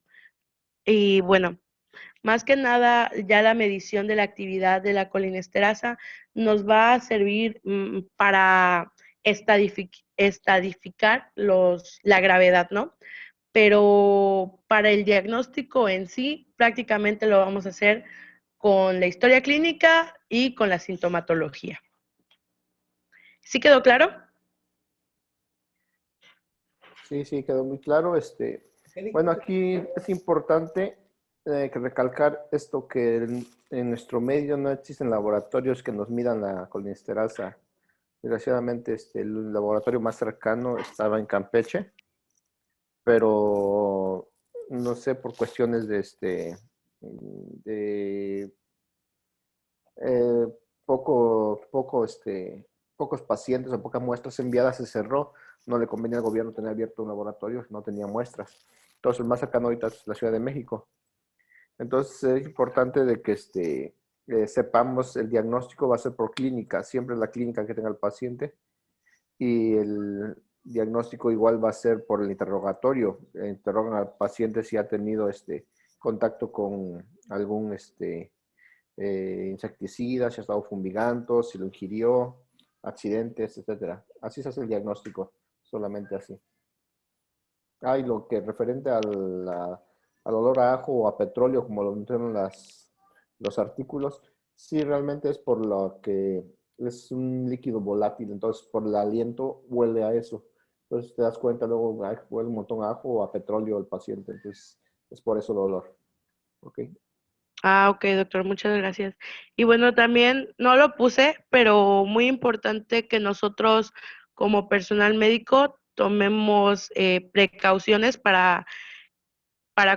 Y bueno, más que nada, ya la medición de la actividad de la colinesterasa nos va a servir para estadificar la gravedad, ¿no? Pero para el diagnóstico en sí, prácticamente lo vamos a hacer con la historia clínica y con la sintomatología. ¿Sí quedó claro? Sí, quedó muy claro. Bueno, aquí es importante que recalcar esto, que en nuestro medio no existen laboratorios que nos midan la colinesterasa. Desgraciadamente, el laboratorio más cercano estaba en Campeche, pero no sé, por cuestiones de eh, pocos pacientes o pocas muestras enviadas, se cerró. No le convenía al gobierno tener abierto un laboratorio, no tenía muestras. Entonces, el más cercano ahorita es la Ciudad de México. Entonces, es importante de que sepamos el diagnóstico va a ser por clínica, siempre la clínica que tenga el paciente, y el diagnóstico igual va a ser por el interrogatorio. Interrogan al paciente si ha tenido contacto con algún insecticida, si ha estado fumigando, si lo ingirió, accidentes, etcétera. Así se hace el diagnóstico, solamente así. Y lo que referente al olor a ajo o a petróleo, como lo mencionan los artículos, sí realmente es por lo que es un líquido volátil, entonces por el aliento huele a eso. Entonces te das cuenta luego, huele un montón a ajo o a petróleo el paciente, entonces es por eso el olor. ¿Ok? Ok, doctor, muchas gracias. Y bueno, también no lo puse, pero muy importante que nosotros como personal médico tomemos precauciones para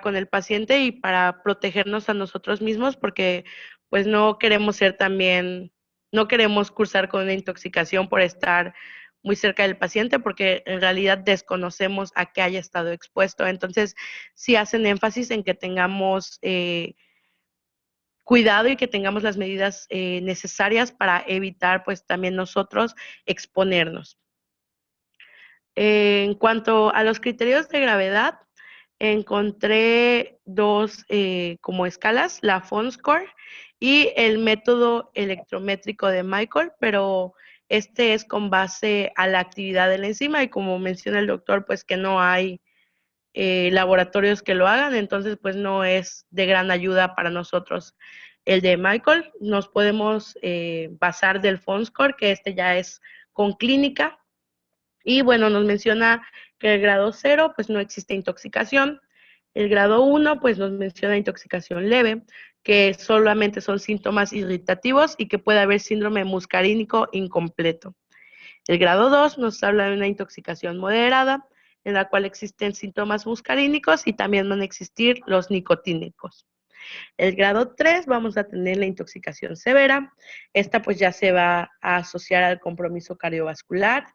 con el paciente y para protegernos a nosotros mismos, porque pues no queremos no queremos cursar con una intoxicación por estar muy cerca del paciente, porque en realidad desconocemos a qué haya estado expuesto. Entonces, sí hacen énfasis en que tengamos cuidado y que tengamos las medidas necesarias para evitar pues también nosotros exponernos. En cuanto a los criterios de gravedad, encontré dos como escalas, la Font Score y el método electrométrico de Michael, pero este es con base a la actividad de la enzima y como menciona el doctor, pues que no hay laboratorios que lo hagan, entonces pues no es de gran ayuda para nosotros. el de Michael, nos podemos basar del PhonScore, que este ya es con clínica. Y bueno, nos menciona que el grado 0, pues no existe intoxicación. El grado 1, pues nos menciona intoxicación leve, que solamente son síntomas irritativos y que puede haber síndrome muscarínico incompleto. El grado 2 nos habla de una intoxicación moderada, en la cual existen síntomas muscarínicos y también van a existir los nicotínicos. El grado 3 vamos a tener la intoxicación severa. Esta pues ya se va a asociar al compromiso cardiovascular,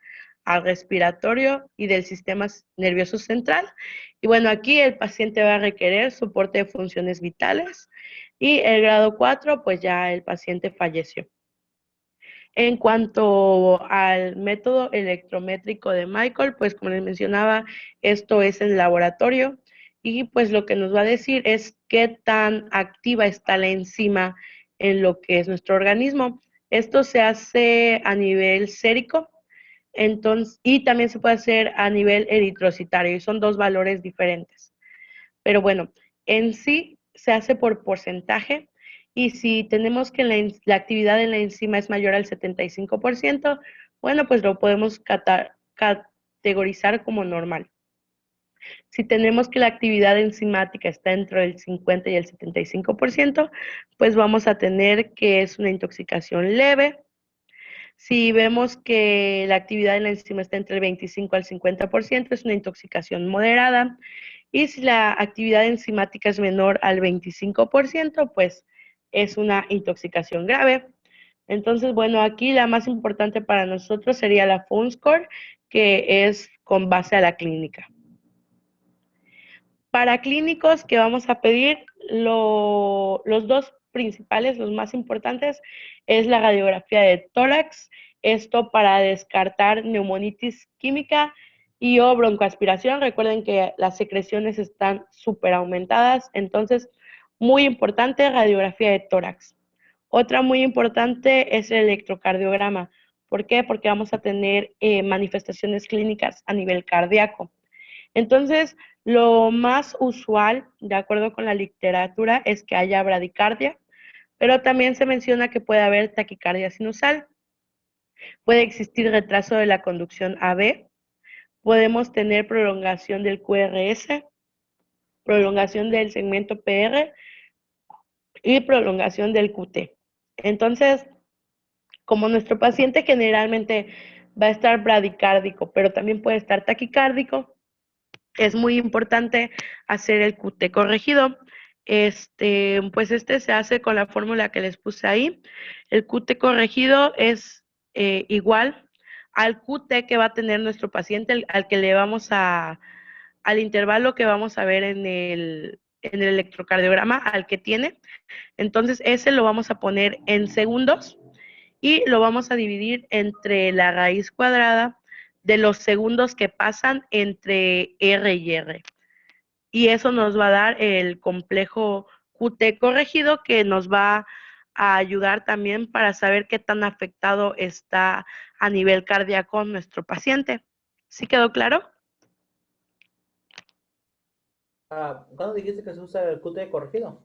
al respiratorio y del sistema nervioso central. Y bueno, aquí el paciente va a requerir soporte de funciones vitales. Y el grado 4, pues ya el paciente falleció. En cuanto al método electrométrico de Michael, pues como les mencionaba, esto es en laboratorio y pues lo que nos va a decir es qué tan activa está la enzima en lo que es nuestro organismo. Esto se hace a nivel sérico, entonces, y también se puede hacer a nivel eritrocitario, y son dos valores diferentes. Pero bueno, en sí se hace por porcentaje, y si tenemos que la actividad de la enzima es mayor al 75%, bueno, pues lo podemos categorizar como normal. Si tenemos que la actividad enzimática está entre el 50 y el 75%, pues vamos a tener que es una intoxicación leve. Si vemos que la actividad en la enzima está entre el 25 al 50%, es una intoxicación moderada. Y si la actividad enzimática es menor al 25%, pues es una intoxicación grave. Entonces, bueno, aquí la más importante para nosotros sería la PhonScore, que es con base a la clínica. Para clínicos que vamos a pedir, los dos principales, los más importantes, es la radiografía de tórax, esto para descartar neumonitis química y o broncoaspiración. Recuerden que las secreciones están súper aumentadas, entonces muy importante radiografía de tórax. Otra muy importante es el electrocardiograma. ¿Por qué? Porque vamos a tener manifestaciones clínicas a nivel cardíaco. Entonces, lo más usual, de acuerdo con la literatura, es que haya bradicardia, pero también se menciona que puede haber taquicardia sinusal. Puede existir retraso de la conducción AB, podemos tener prolongación del QRS, prolongación del segmento PR y prolongación del QT. Entonces, como nuestro paciente generalmente va a estar bradicárdico, pero también puede estar taquicárdico, es muy importante hacer el QT corregido. Pues se hace con la fórmula que les puse ahí. El QT corregido es igual al QT que va a tener nuestro paciente, al que le vamos al intervalo que vamos a ver en el electrocardiograma, al que tiene. Entonces, ese lo vamos a poner en segundos y lo vamos a dividir entre la raíz cuadrada de los segundos que pasan entre R y R. Y eso nos va a dar el complejo QT corregido, que nos va a ayudar también para saber qué tan afectado está a nivel cardíaco nuestro paciente. ¿Sí quedó claro? ¿Cuándo dijiste que se usa el QT corregido?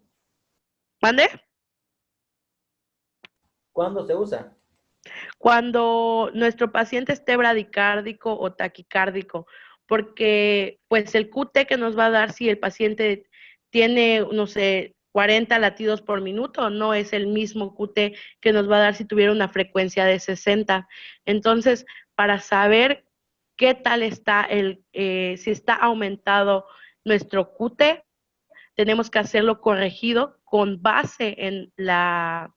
¿Mande? ¿Cuándo se usa? Cuando nuestro paciente esté bradicárdico o taquicárdico, porque pues el QT que nos va a dar si el paciente tiene, no sé, 40 latidos por minuto, no es el mismo QT que nos va a dar si tuviera una frecuencia de 60. Entonces, para saber qué tal está si está aumentado nuestro QT, tenemos que hacerlo corregido con base en la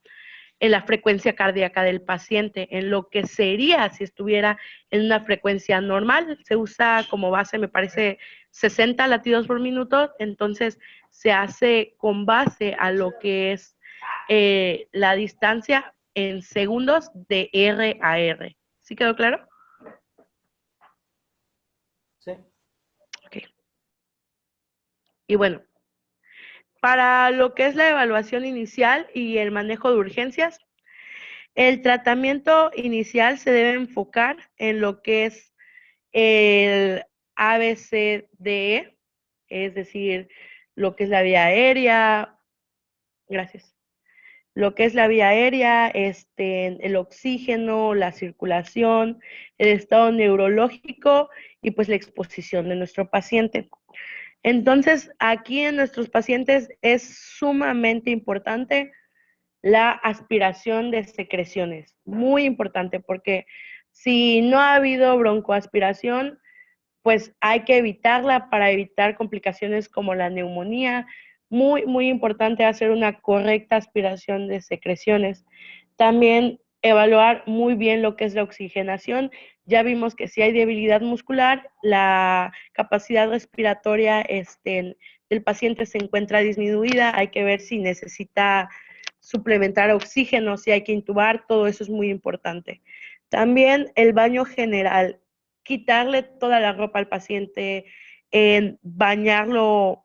frecuencia cardíaca del paciente, en lo que sería si estuviera en una frecuencia normal. Se usa como base, me parece, 60 latidos por minuto, entonces se hace con base a lo que es la distancia en segundos de R a R. ¿Sí quedó claro? Sí. Ok. Y bueno, para lo que es la evaluación inicial y el manejo de urgencias, el tratamiento inicial se debe enfocar en lo que es el ABCDE, es decir, lo que es la vía aérea, gracias, lo que es la vía aérea, el oxígeno, la circulación, el estado neurológico y pues la exposición de nuestro paciente. Entonces, aquí en nuestros pacientes es sumamente importante la aspiración de secreciones, muy importante, porque si no ha habido broncoaspiración, pues hay que evitarla para evitar complicaciones como la neumonía. Muy, muy importante hacer una correcta aspiración de secreciones. También evaluar muy bien lo que es la oxigenación. Ya vimos que si hay debilidad muscular, la capacidad respiratoria del paciente se encuentra disminuida. Hay que ver si necesita suplementar oxígeno, si hay que intubar, todo eso es muy importante. También el baño general, quitarle toda la ropa al paciente, bañarlo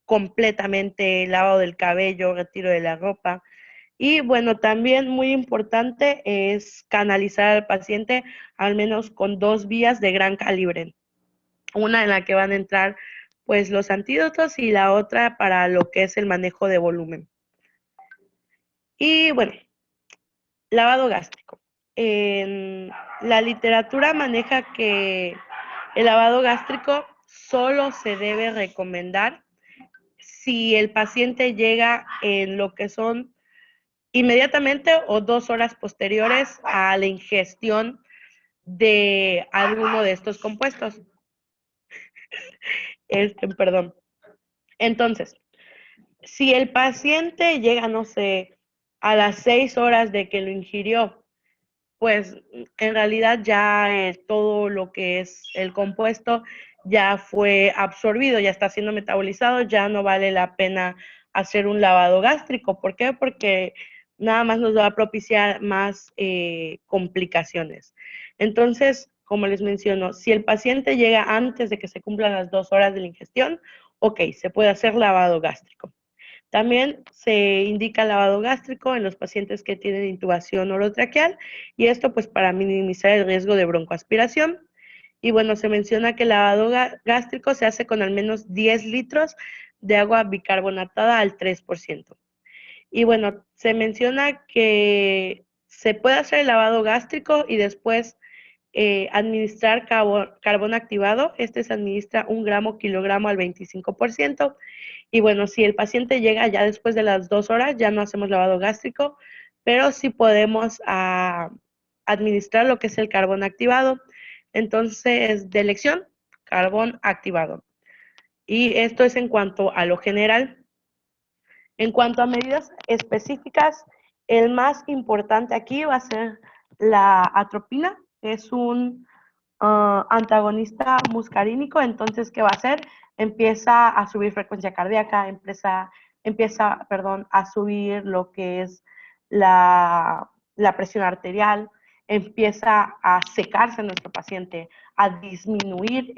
completamente, lavado del cabello, retiro de la ropa. Y bueno, también muy importante es canalizar al paciente al menos con 2 vías de gran calibre. Una en la que van a entrar pues los antídotos y la otra para lo que es el manejo de volumen. Y bueno, lavado gástrico. La literatura maneja que el lavado gástrico solo se debe recomendar si el paciente llega en lo que son inmediatamente o 2 horas posteriores a la ingestión de alguno de estos compuestos. Perdón. Entonces, si el paciente llega, no sé, a las 6 horas de que lo ingirió, pues en realidad ya todo lo que es el compuesto ya fue absorbido, ya está siendo metabolizado, ya no vale la pena hacer un lavado gástrico. ¿Por qué? Porque nada más nos va a propiciar más complicaciones. Entonces, como les menciono, si el paciente llega antes de que se cumplan las 2 horas de la ingestión, ok, se puede hacer lavado gástrico. También se indica lavado gástrico en los pacientes que tienen intubación orotraqueal y esto pues para minimizar el riesgo de broncoaspiración. Y bueno, se menciona que el lavado gástrico se hace con al menos 10 litros de agua bicarbonatada al 3%. Y bueno, se menciona que se puede hacer el lavado gástrico y después administrar carbón activado. Este se administra 1 gramo kilogramo al 25%. Y bueno, si el paciente llega ya después de las 2 horas, ya no hacemos lavado gástrico, pero sí podemos administrar lo que es el carbón activado. Entonces, de elección, carbón activado. Y esto es en cuanto a lo general. En cuanto a medidas específicas, el más importante aquí va a ser la atropina. Es un antagonista muscarínico. Entonces, ¿qué va a hacer? Empieza a subir frecuencia cardíaca, empieza a subir lo que es la presión arterial, empieza a secarse nuestro paciente, a disminuir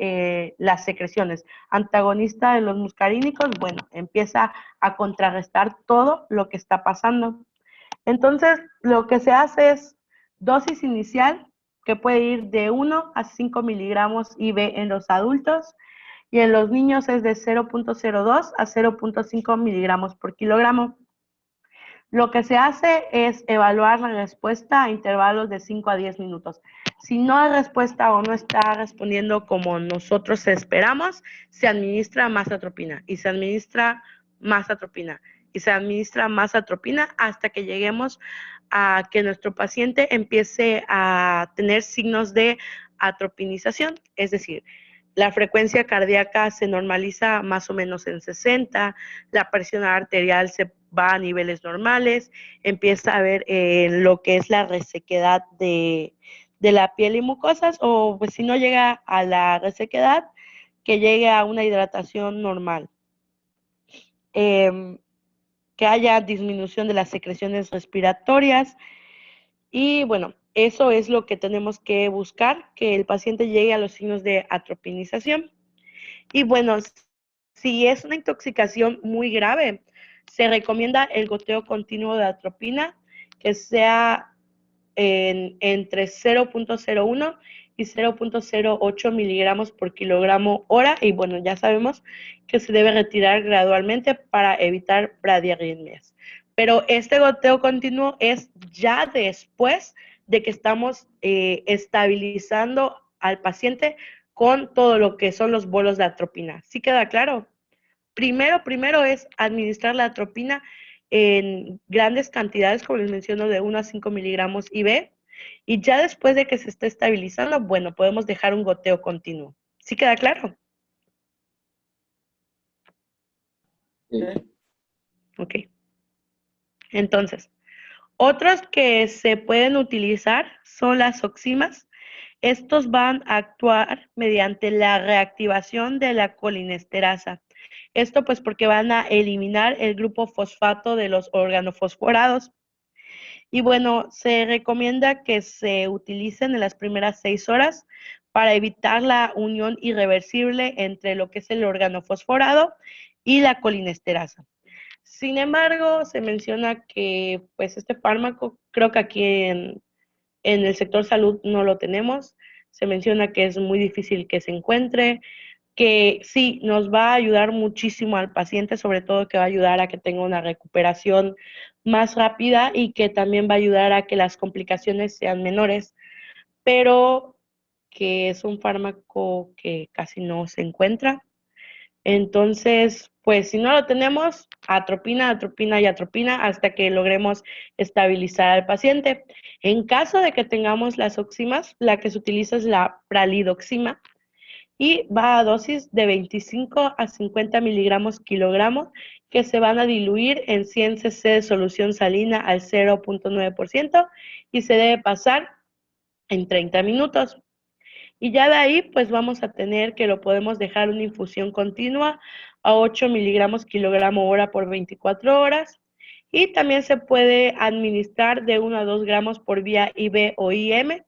las secreciones. Antagonista de los muscarínicos, bueno, empieza a contrarrestar todo lo que está pasando. Entonces, lo que se hace es dosis inicial, que puede ir de 1 a 5 miligramos IV en los adultos, y en los niños es de 0.02 a 0.5 miligramos por kilogramo. Lo que se hace es evaluar la respuesta a intervalos de 5 a 10 minutos. Si no hay respuesta o no está respondiendo como nosotros esperamos, se administra más atropina y se administra más atropina y se administra más atropina hasta que lleguemos a que nuestro paciente empiece a tener signos de atropinización, es decir, la frecuencia cardíaca se normaliza más o menos en 60, la presión arterial se va a niveles normales, empieza a haber lo que es la resequedad de la piel y mucosas, o pues si no llega a la resequedad, que llegue a una hidratación normal. Que haya disminución de las secreciones respiratorias y bueno, eso es lo que tenemos que buscar, que el paciente llegue a los signos de atropinización. Y bueno, si es una intoxicación muy grave, se recomienda el goteo continuo de atropina, que sea entre 0.01 y 0.08 miligramos por kilogramo hora. Y bueno, ya sabemos que se debe retirar gradualmente para evitar bradiarritmias. Pero este goteo continuo es ya después de que estamos estabilizando al paciente con todo lo que son los bolos de atropina. ¿Sí queda claro? Primero es administrar la atropina en grandes cantidades, como les menciono, de 1 a 5 miligramos IV, y ya después de que se esté estabilizando, bueno, podemos dejar un goteo continuo. ¿Sí queda claro? Sí. Ok. Entonces, otros que se pueden utilizar son las oximas. Estos van a actuar mediante la reactivación de la colinesterasa. Esto pues porque van a eliminar el grupo fosfato de los organofosforados. Y bueno, se recomienda que se utilicen en las primeras 6 horas para evitar la unión irreversible entre lo que es el organofosforado y la colinesterasa. Sin embargo, se menciona que pues este fármaco, creo que aquí en el sector salud no lo tenemos. Se menciona que es muy difícil que se encuentre, que sí, nos va a ayudar muchísimo al paciente, sobre todo que va a ayudar a que tenga una recuperación más rápida y que también va a ayudar a que las complicaciones sean menores, pero que es un fármaco que casi no se encuentra. Entonces, pues si no lo tenemos, atropina, atropina y atropina hasta que logremos estabilizar al paciente. En caso de que tengamos las oximas, la que se utiliza es la pralidoxima y va a dosis de 25 a 50 miligramos kilogramo que se van a diluir en 100 cc de solución salina al 0.9% y se debe pasar en 30 minutos. Y ya de ahí, pues vamos a tener que lo podemos dejar una infusión continua a 8 miligramos kilogramo hora por 24 horas. Y también se puede administrar de 1 a 2 gramos por vía IV o IM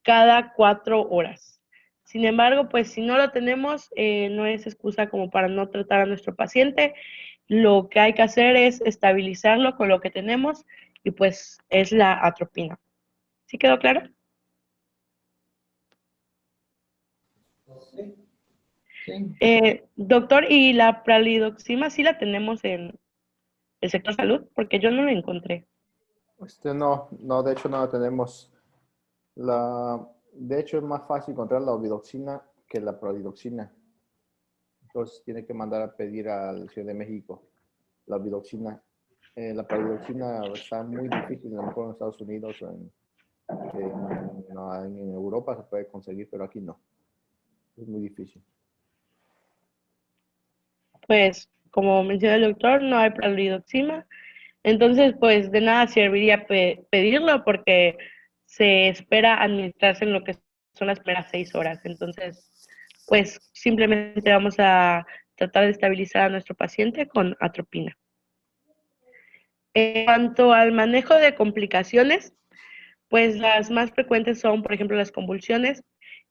cada 4 horas. Sin embargo, pues si no lo tenemos, no es excusa como para no tratar a nuestro paciente. Lo que hay que hacer es estabilizarlo con lo que tenemos y pues es la atropina. ¿Sí quedó claro? Sí. Sí. Doctor, ¿y la pralidoxima sí la tenemos en el sector salud? Porque yo no la encontré. No, de hecho no la tenemos. De hecho es más fácil encontrar la ovidoxina que la pralidoxina. Entonces tiene que mandar a pedir a la Ciudad de México la ovidoxina. La pralidoxina está muy difícil, a lo mejor en Estados Unidos o en Europa se puede conseguir, pero aquí no. Es muy difícil. Pues, como menciona el doctor, no hay pralidoxima. Entonces, pues de nada serviría pedirlo porque se espera administrarse en lo que son las primeras 6 horas. Entonces, pues simplemente vamos a tratar de estabilizar a nuestro paciente con atropina. En cuanto al manejo de complicaciones, pues las más frecuentes son, por ejemplo, las convulsiones.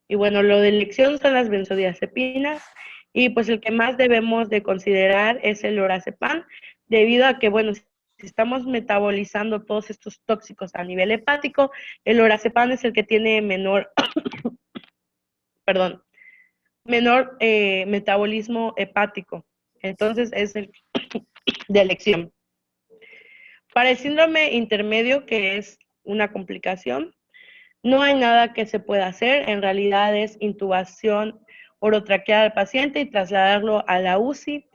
Y bueno, lo de elección son las benzodiazepinas. Y pues el que más debemos de considerar es el lorazepam, debido a que, bueno, si estamos metabolizando todos estos tóxicos a nivel hepático, el lorazepam es el que tiene menor, perdón, menor metabolismo hepático. Entonces es el de elección. Para el síndrome intermedio, que es una complicación, no hay nada que se pueda hacer, en realidad es intubación orotraqueal al paciente y trasladarlo a la UCI,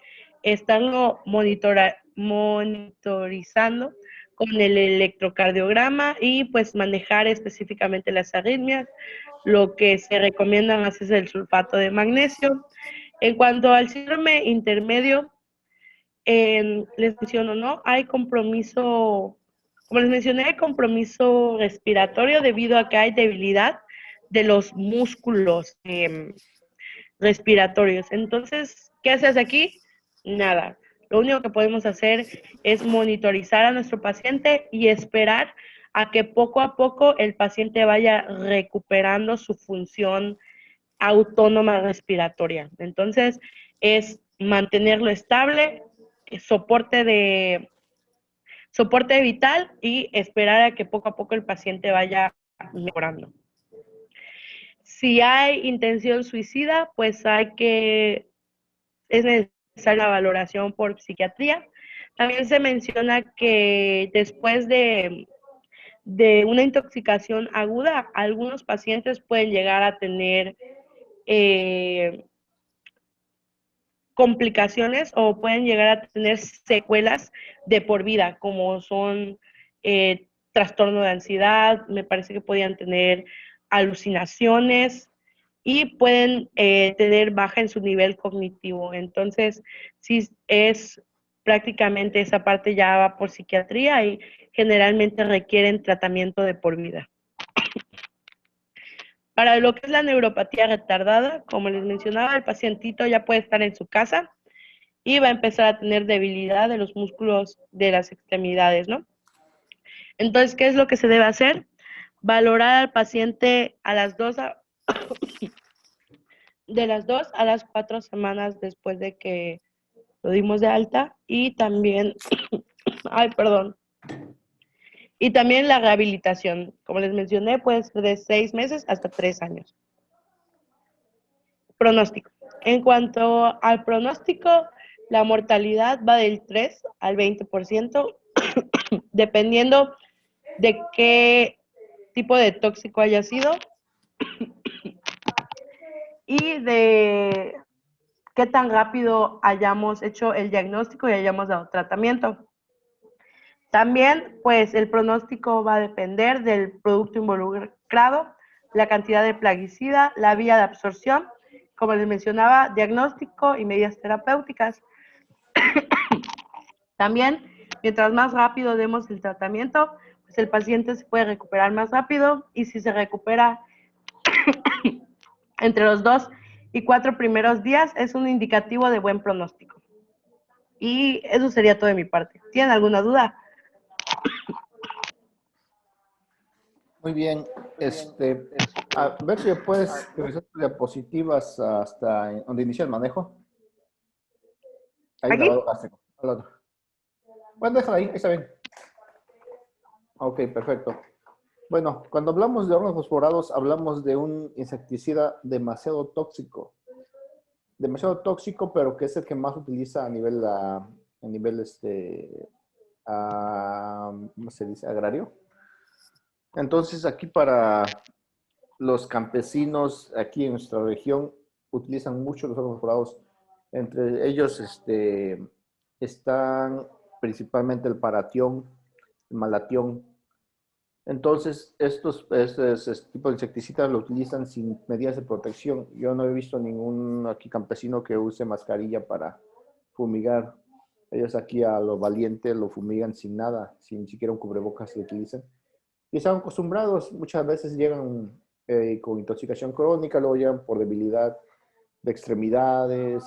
estarlo monitorizando con el electrocardiograma y pues manejar específicamente las arritmias. Lo que se recomienda más es el sulfato de magnesio. En cuanto al síndrome intermedio, les menciono, ¿no? Hay compromiso, como les mencioné, hay compromiso respiratorio debido a que hay debilidad de los músculos respiratorios. Entonces, ¿qué haces aquí? Nada. Lo único que podemos hacer es monitorizar a nuestro paciente y esperar a que poco a poco el paciente vaya recuperando su función autónoma respiratoria. Entonces, es mantenerlo estable, soporte vital y esperar a que poco a poco el paciente vaya mejorando. Si hay intención suicida, pues es necesaria la valoración por psiquiatría. También se menciona que después de una intoxicación aguda, algunos pacientes pueden llegar a tener complicaciones o pueden llegar a tener secuelas de por vida, como son trastorno de ansiedad, me parece que podían tener alucinaciones y pueden tener baja en su nivel cognitivo. Entonces, sí es prácticamente esa parte ya va por psiquiatría y generalmente requieren tratamiento de por vida. Para lo que es la neuropatía retardada, como les mencionaba, el pacientito ya puede estar en su casa y va a empezar a tener debilidad de los músculos de las extremidades, ¿no? Entonces, ¿qué es lo que se debe hacer? Valorar al paciente a las 2 de las 2 a las 4 semanas después de que lo dimos de alta y también, ay, perdón, y también la rehabilitación, como les mencioné, puede ser de 6 meses hasta 3 años. Pronóstico. En cuanto al pronóstico, la mortalidad va del 3 al 20%, dependiendo de qué tipo de tóxico haya sido y de qué tan rápido hayamos hecho el diagnóstico y hayamos dado tratamiento. También, pues, el pronóstico va a depender del producto involucrado, la cantidad de plaguicida, la vía de absorción, como les mencionaba, diagnóstico y medidas terapéuticas. También, mientras más rápido demos el tratamiento, pues el paciente se puede recuperar más rápido y si se recupera entre los 2 y 4 primeros días, es un indicativo de buen pronóstico. Y eso sería todo de mi parte. ¿Tienen alguna duda? Muy bien. A ver si puedes revisar tus diapositivas hasta donde inicia el manejo. Ahí en ¿Aquí? lavado gástrico. Al lado. Bueno, déjala ahí está bien. Ok, perfecto. Bueno, cuando hablamos de órganos fosforados, hablamos de un insecticida demasiado tóxico. Demasiado tóxico, pero que es el que más utiliza a nivel, ¿cómo se dice? Agrario. Entonces, aquí para los campesinos, aquí en nuestra región, utilizan mucho los órganos fosforados. Entre ellos están principalmente el paratión, el malatión. Entonces, este tipo de insecticidas lo utilizan sin medidas de protección. Yo no he visto ningún aquí campesino que use mascarilla para fumigar. Ellos aquí a lo valiente lo fumigan sin nada, sin siquiera un cubrebocas lo utilizan. Y están acostumbrados, muchas veces llegan con intoxicación crónica, luego llegan por debilidad de extremidades,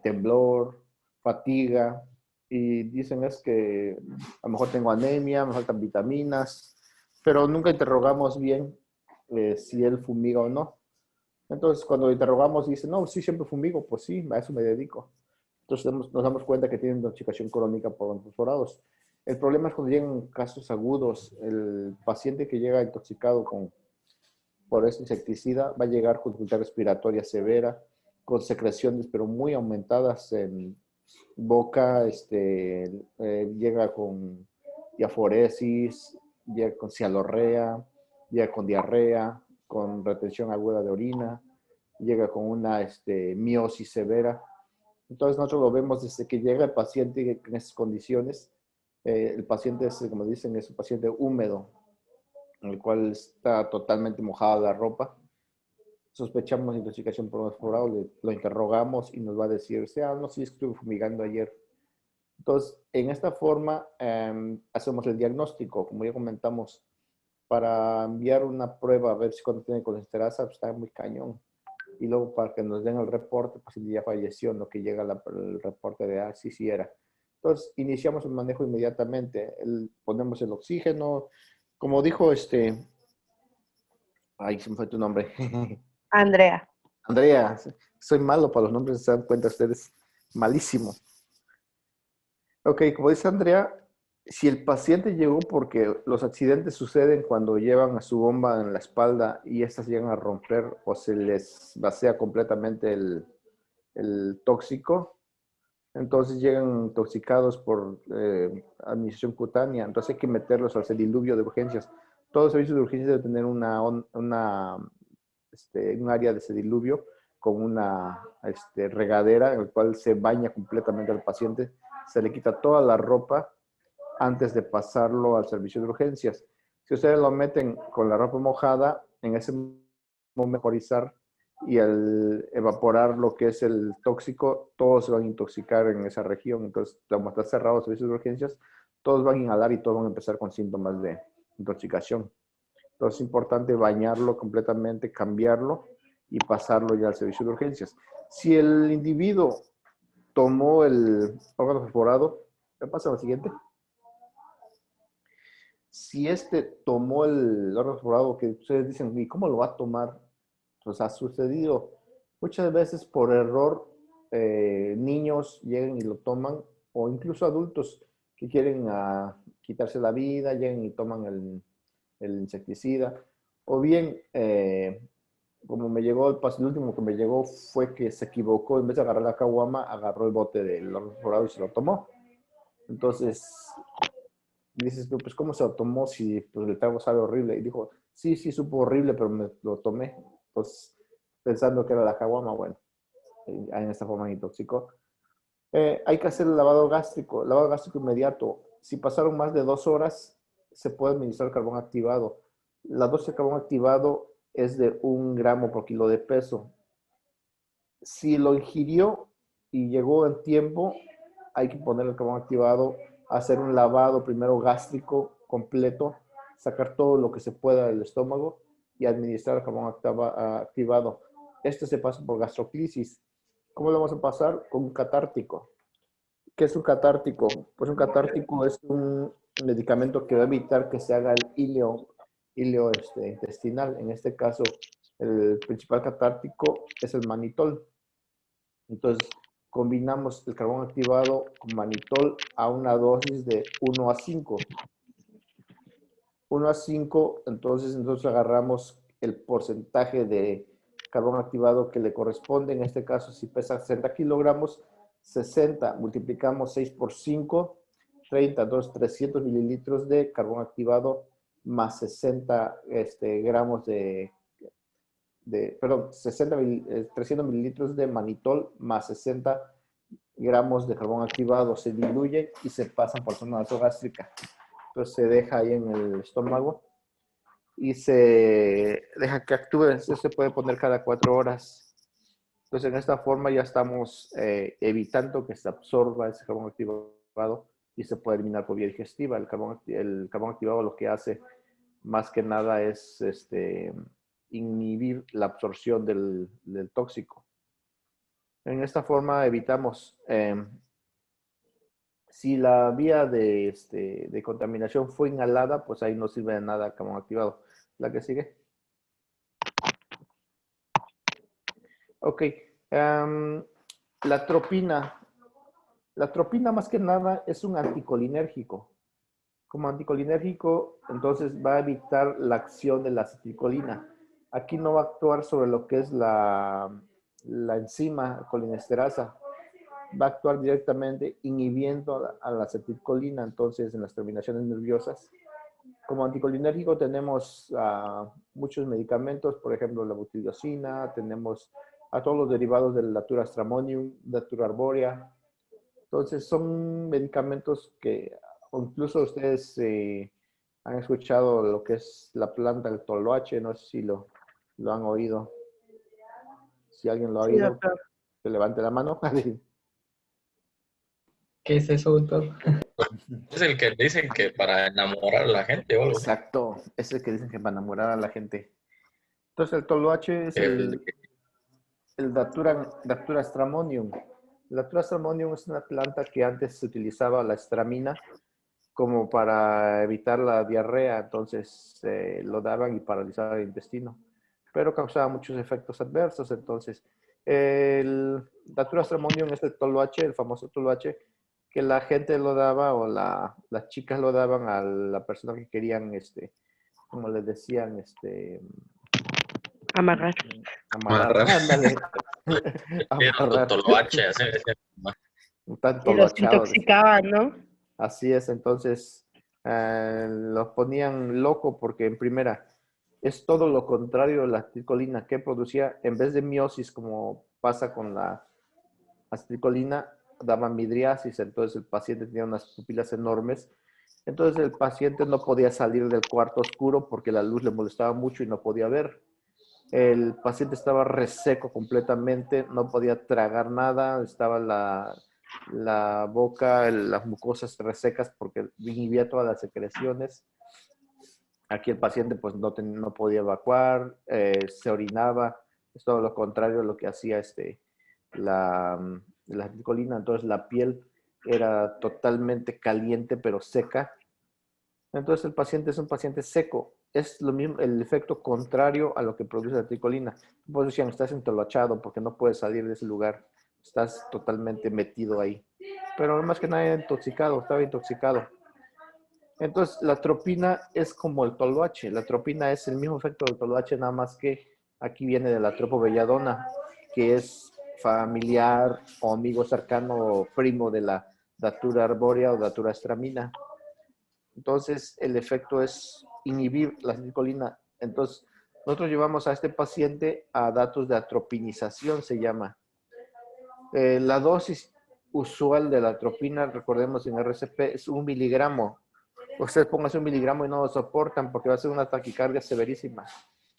temblor, fatiga, y dicen es que a lo mejor tengo anemia, me faltan vitaminas, pero nunca interrogamos bien si él fumiga o no. Entonces, cuando interrogamos, dice, no, sí, siempre fumigo, pues sí, a eso me dedico. Entonces, nos damos cuenta que tienen intoxicación crónica por fosforados. El problema es cuando llegan casos agudos. El paciente que llega intoxicado por este insecticida va a llegar con dificultad respiratoria severa, con secreciones, pero muy aumentadas en boca, llega con diaforesis, llega con cialorrea, llega con diarrea, con retención aguda de orina, llega con una miosis severa. Entonces nosotros lo vemos desde que llega el paciente en esas condiciones. El paciente es, como dicen, es un paciente húmedo, en el cual está totalmente mojada la ropa. Sospechamos intoxicación por fosforado, lo interrogamos y nos va a decir, no, sí, estuve fumigando ayer. Entonces, en esta forma hacemos el diagnóstico, como ya comentamos, para enviar una prueba a ver si cuando tiene colesterasa pues, está muy cañón. Y luego para que nos den el reporte, pues ya falleció, lo que llega el reporte de, sí era. Entonces, iniciamos el manejo inmediatamente. Ponemos el oxígeno. Como dijo ay, se me fue tu nombre. Andrea. Andrea, soy malo para los nombres, se dan cuenta ustedes. Malísimo. Ok, como dice Andrea, si el paciente llegó porque los accidentes suceden cuando llevan a su bomba en la espalda y estas llegan a romper o se les vacía completamente el tóxico, entonces llegan intoxicados por administración cutánea, entonces hay que meterlos al sediluvio de urgencias. Todo servicio de urgencias debe tener un área de sediluvio con una regadera en la cual se baña completamente al paciente, se le quita toda la ropa antes de pasarlo al servicio de urgencias. Si ustedes lo meten con la ropa mojada, en ese momento mejorizar y al evaporar lo que es el tóxico, todos se van a intoxicar en esa región. Entonces, como está cerrado el servicio de urgencias, todos van a inhalar y todos van a empezar con síntomas de intoxicación. Entonces, es importante bañarlo completamente, cambiarlo y pasarlo ya al servicio de urgencias. Si el individuo tomó el órgano perforado, ¿qué pasa lo siguiente? Si tomó el órgano perforado, que ustedes dicen, ¿y cómo lo va a tomar? Pues ha sucedido muchas veces por error, niños llegan y lo toman, o incluso adultos que quieren quitarse la vida, llegan y toman el insecticida, o bien, como me llegó el último que me llegó fue que se equivocó, en vez de agarrar la caguama, agarró el bote del órgano perforado y se lo tomó. Entonces, dices tú, pues ¿cómo se lo tomó si pues, el trago sabe horrible? Y dijo, sí, supo horrible, pero me lo tomé. Pues pensando que era la caguama, bueno, en esta forma me intoxicó. Hay que hacer el lavado gástrico inmediato. Si pasaron más de 2 horas, se puede administrar carbón activado. La dosis de carbón activado es de 1 gramo por kilo de peso. Si lo ingirió y llegó en tiempo, hay que poner el carbón activado, hacer un lavado primero gástrico completo, sacar todo lo que se pueda del estómago y administrar el carbón activado. Este se pasa por gastroclisis. ¿Cómo lo vamos a pasar? Con un catártico. ¿Qué es un catártico? Pues un catártico es un medicamento que va a evitar que se haga el hilo intestinal. En este caso, el principal catártico es el manitol. Entonces, combinamos el carbón activado con manitol a una dosis de 1 a 5. 1 a 5, entonces agarramos el porcentaje de carbón activado que le corresponde. En este caso, si pesa 60 kilogramos, 60 multiplicamos 6 por 5, 30, entonces 300 mililitros de carbón activado más 60 gramos perdón, 300 mililitros de manitol más 60 gramos de carbón activado. Se diluye y se pasan por zona nasogástrica. Entonces se deja ahí en el estómago y se deja que actúe. Esto se puede poner cada 4 horas. Entonces en esta forma ya estamos evitando que se absorba ese carbón activado y se puede eliminar por vía digestiva. El carbón activado lo que hace más que nada es inhibir la absorción del tóxico. En esta forma evitamos, si la vía de contaminación fue inhalada, pues ahí no sirve de nada el carbón activado. ¿La que sigue? Ok. La tropina. La tropina más que nada es un anticolinérgico. Como anticolinérgico, entonces va a evitar la acción de la acetilcolina. Aquí no va a actuar sobre lo que es la enzima colinesterasa. Va a actuar directamente inhibiendo a la acetilcolina, entonces en las terminaciones nerviosas. Como anticolinérgico tenemos muchos medicamentos, por ejemplo la butiliosina, tenemos a todos los derivados del Datura stramonium, Datura arborea. Entonces son medicamentos que incluso ustedes han escuchado lo que es la planta del toloache, no sé si lo han oído. Si alguien lo ha oído, doctor. que levante la mano. ¿Qué es eso, doctor? Es el que dicen que para enamorar a la gente o algo. Exacto, es el que dicen que para enamorar a la gente. Entonces el toloache es el Datura stramonium. El Datura stramonium es una planta que antes se utilizaba la estramina como para evitar la diarrea, entonces lo daban y paralizaba el intestino, pero causaba muchos efectos adversos. Entonces el Datura stramonium es el toloache, el famoso toloache, que la gente lo daba o las chicas lo daban a la persona que querían, como les decían, Amarrar. ándale. Amarrar. Toloache, así me decía. un tanto Y los loachado. intoxicaban, ¿no? Así es, entonces los ponían loco porque en primera es todo lo contrario de la acetilcolina que producía, en vez de miosis como pasa con la acetilcolina, daba midriasis, entonces el paciente tenía unas pupilas enormes, entonces el paciente no podía salir del cuarto oscuro porque la luz le molestaba mucho y no podía ver. El paciente estaba reseco completamente, no podía tragar nada, estaba la boca, las mucosas resecas porque inhibía todas las secreciones. Aquí el paciente pues no podía evacuar, se orinaba, es todo lo contrario a lo que hacía la acetilcolina. Entonces la piel era totalmente caliente pero seca. Entonces el paciente es un paciente seco. Es lo mismo, el efecto contrario a lo que produce la acetilcolina. Por eso decían, estás entolochado porque no puedes salir de ese lugar. Estás totalmente metido ahí. Pero más que nada intoxicado, estaba intoxicado. Entonces, la atropina es como el toloache. La atropina es el mismo efecto del toloache, nada más que aquí viene de la tropobelladona, que es familiar o amigo cercano o primo de la datura arbórea o datura estramina. Entonces, el efecto es inhibir la acetilcolina. Entonces, nosotros llevamos a este paciente a datos de atropinización, se llama. La dosis usual de la atropina, recordemos en RCP, es 1 miligramo. Ustedes pónganse 1 miligramo y no lo soportan porque va a ser una taquicardia severísima.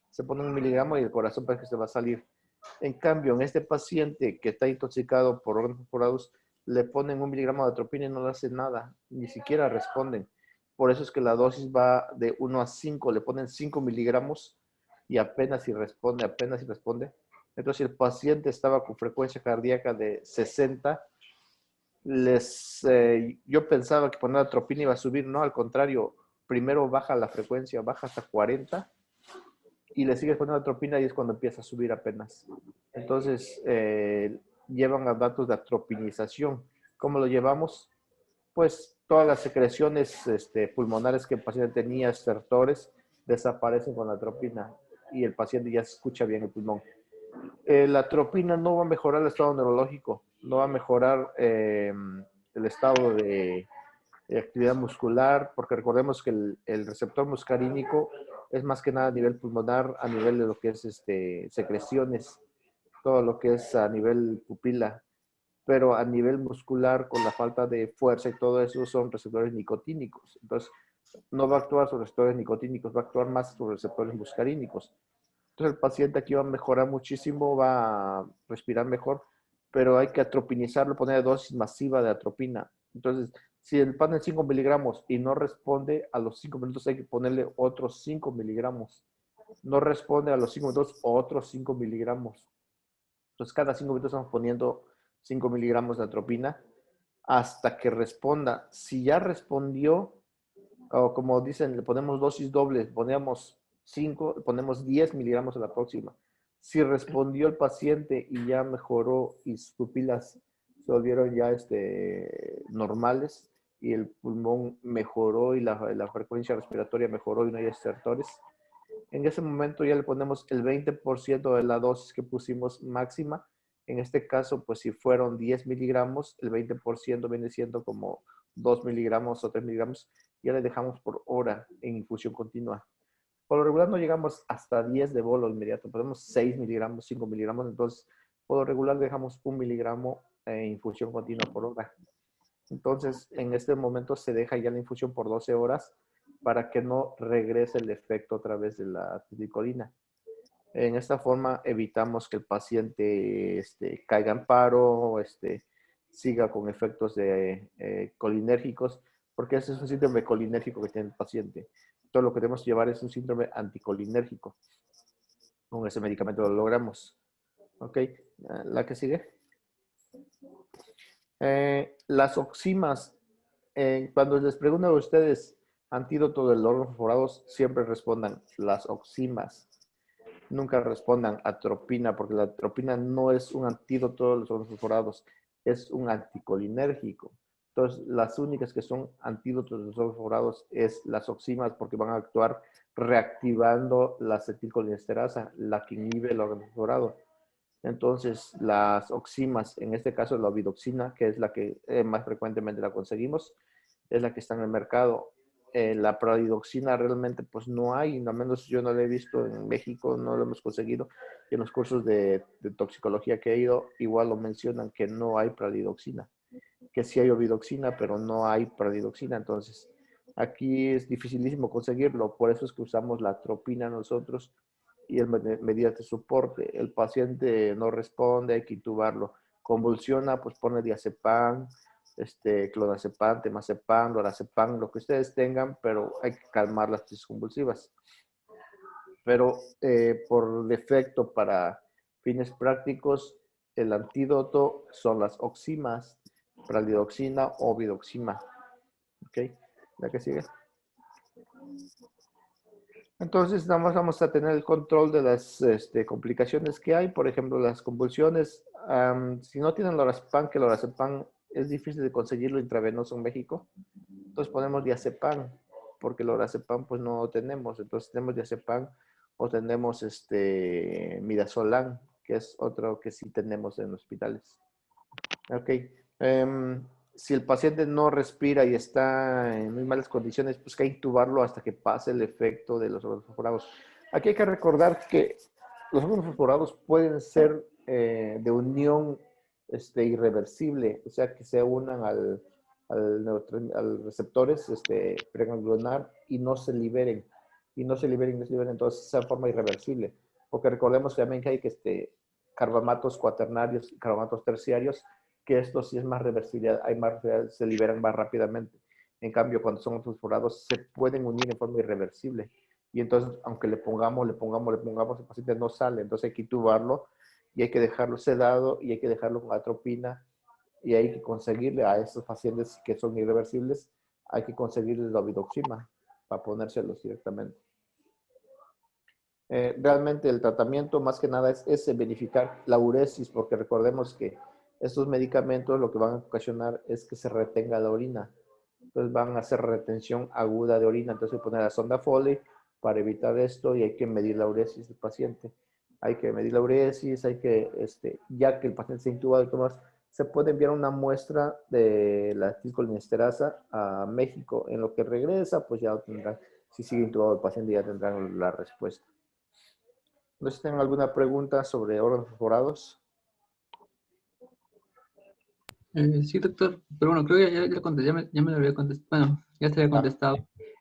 Se pone 1 miligramo y el corazón parece que se va a salir. En cambio, en este paciente que está intoxicado por órganos perforados, le ponen 1 miligramo de atropina y no le hace nada, ni siquiera responden. Por eso es que la dosis va de 1 a 5, le ponen 5 miligramos y apenas si responde. Entonces, si el paciente estaba con frecuencia cardíaca de 60, yo pensaba que poner atropina iba a subir, no, al contrario, primero baja la frecuencia, baja hasta 40 y le sigues poniendo atropina y es cuando empieza a subir apenas. Entonces, llevan a datos de atropinización. ¿Cómo lo llevamos? Pues todas las secreciones pulmonares que el paciente tenía, estertores, desaparecen con la atropina y el paciente ya escucha bien el pulmón. La atropina no va a mejorar el estado neurológico, no va a mejorar el estado de actividad muscular, porque recordemos que el receptor muscarínico es más que nada a nivel pulmonar, a nivel de lo que es secreciones, todo lo que es a nivel pupila, pero a nivel muscular, con la falta de fuerza y todo eso, son receptores nicotínicos. Entonces, no va a actuar sobre receptores nicotínicos, va a actuar más sobre receptores muscarínicos. Entonces, el paciente aquí va a mejorar muchísimo, va a respirar mejor, pero hay que atropinizarlo, poner dosis masiva de atropina. Entonces, si el pan es 5 miligramos y no responde, a los 5 minutos hay que ponerle otros 5 miligramos. No responde a los 5 minutos, otros 5 miligramos. Entonces, cada 5 minutos estamos poniendo 5 miligramos de atropina hasta que responda. Si ya respondió, o como dicen, le ponemos dosis doble, ponemos 5, ponemos 10 miligramos a la próxima. Si respondió el paciente y ya mejoró y sus pupilas se volvieron ya normales y el pulmón mejoró y la frecuencia respiratoria mejoró y no hay estertores, en ese momento ya le ponemos el 20% de la dosis que pusimos máxima. En este caso, pues si fueron 10 miligramos, el 20% viene siendo como 2 miligramos o 3 miligramos. Ya le dejamos por hora en infusión continua. Por lo regular no llegamos hasta 10 de bolo inmediato. Podemos 6 miligramos, 5 miligramos. Entonces, por lo regular dejamos 1 miligramo en infusión continua por hora. Entonces, en este momento se deja ya la infusión por 12 horas para que no regrese el efecto a través de la acetilcolina. En esta forma evitamos que el paciente caiga en paro, siga con efectos colinérgicos, porque ese es un síndrome colinérgico que tiene el paciente. Todo lo que tenemos que llevar es un síndrome anticolinérgico. Con ese medicamento lo logramos. ¿Ok? ¿La que sigue? Las oximas. Cuando les pregunto a ustedes antídoto del órgano perforados, siempre respondan las oximas. Nunca respondan atropina, porque la atropina no es un antídoto de los órganos perforados, es un anticolinérgico. Entonces, las únicas que son antídotos de los órganos perforados es las oximas, porque van a actuar reactivando la acetilcolinesterasa, la que inhibe el órgano perforado. Entonces, las oximas, en este caso la ovidoxina, que es la que más frecuentemente la conseguimos, es la que está en el mercado. La pralidoxina realmente pues no hay, al menos yo no la he visto en México, no lo hemos conseguido. Y en los cursos de toxicología que he ido, igual lo mencionan que no hay pralidoxina, que sí hay ovidoxina, pero no hay pralidoxina. Entonces, aquí es dificilísimo conseguirlo, por eso es que usamos la atropina nosotros y el medidas de soporte. El paciente no responde, hay que intubarlo. Convulsiona, pues pone diazepam, clonazepam, temazepam, lorazepam, lo que ustedes tengan, pero hay que calmar las crisis convulsivas. Pero por defecto, para fines prácticos, el antídoto son las oximas, pralidoxina o vidoxima. ¿Ok? ¿La que sigue? Entonces, nada más vamos a tener el control de las complicaciones que hay. Por ejemplo, las convulsiones. Si no tienen lorazepam, que lorazepam es difícil de conseguirlo intravenoso en México, entonces ponemos diazepam, porque lorazepam pues no tenemos. Entonces tenemos diazepam o tenemos midazolam, que es otro que sí tenemos en hospitales. Ok. Si el paciente no respira y está en muy malas condiciones, pues hay que intubarlo hasta que pase el efecto de los órganos fosforados. Aquí hay que recordar que los órganos fosforados pueden ser de unión irreversible, o sea, que se unan al receptores pregangluonar y no se liberen, entonces esa forma irreversible. Porque recordemos también que hay carbamatos cuaternarios y carbamatos terciarios, que esto sí es más reversible, se liberan más rápidamente. En cambio, cuando son fosforados, se pueden unir en forma irreversible. Y entonces, aunque le pongamos, el paciente no sale. Entonces hay que intubarlo y hay que dejarlo sedado y hay que dejarlo con atropina y hay que conseguirle a estos pacientes que son irreversibles, hay que conseguirles la ovidoxima para ponérselos directamente. Realmente el tratamiento más que nada es verificar la uresis, porque recordemos que estos medicamentos lo que van a ocasionar es que se retenga la orina. Entonces van a hacer retención aguda de orina. Entonces hay que poner la sonda Foley para evitar esto y hay que medir la uresis del paciente. Hay que medir la uresis, ya que el paciente se intubado y todo más, se puede enviar una muestra de la acetilcolinesterasa a México. En lo que regresa, pues ya lo tendrán. Si sigue intubado el paciente, ya tendrán la respuesta. No sé si tienen alguna pregunta sobre órganos fosforados. Sí, doctor, pero bueno, creo que ya me lo había contestado. Bueno, ya se había contestado.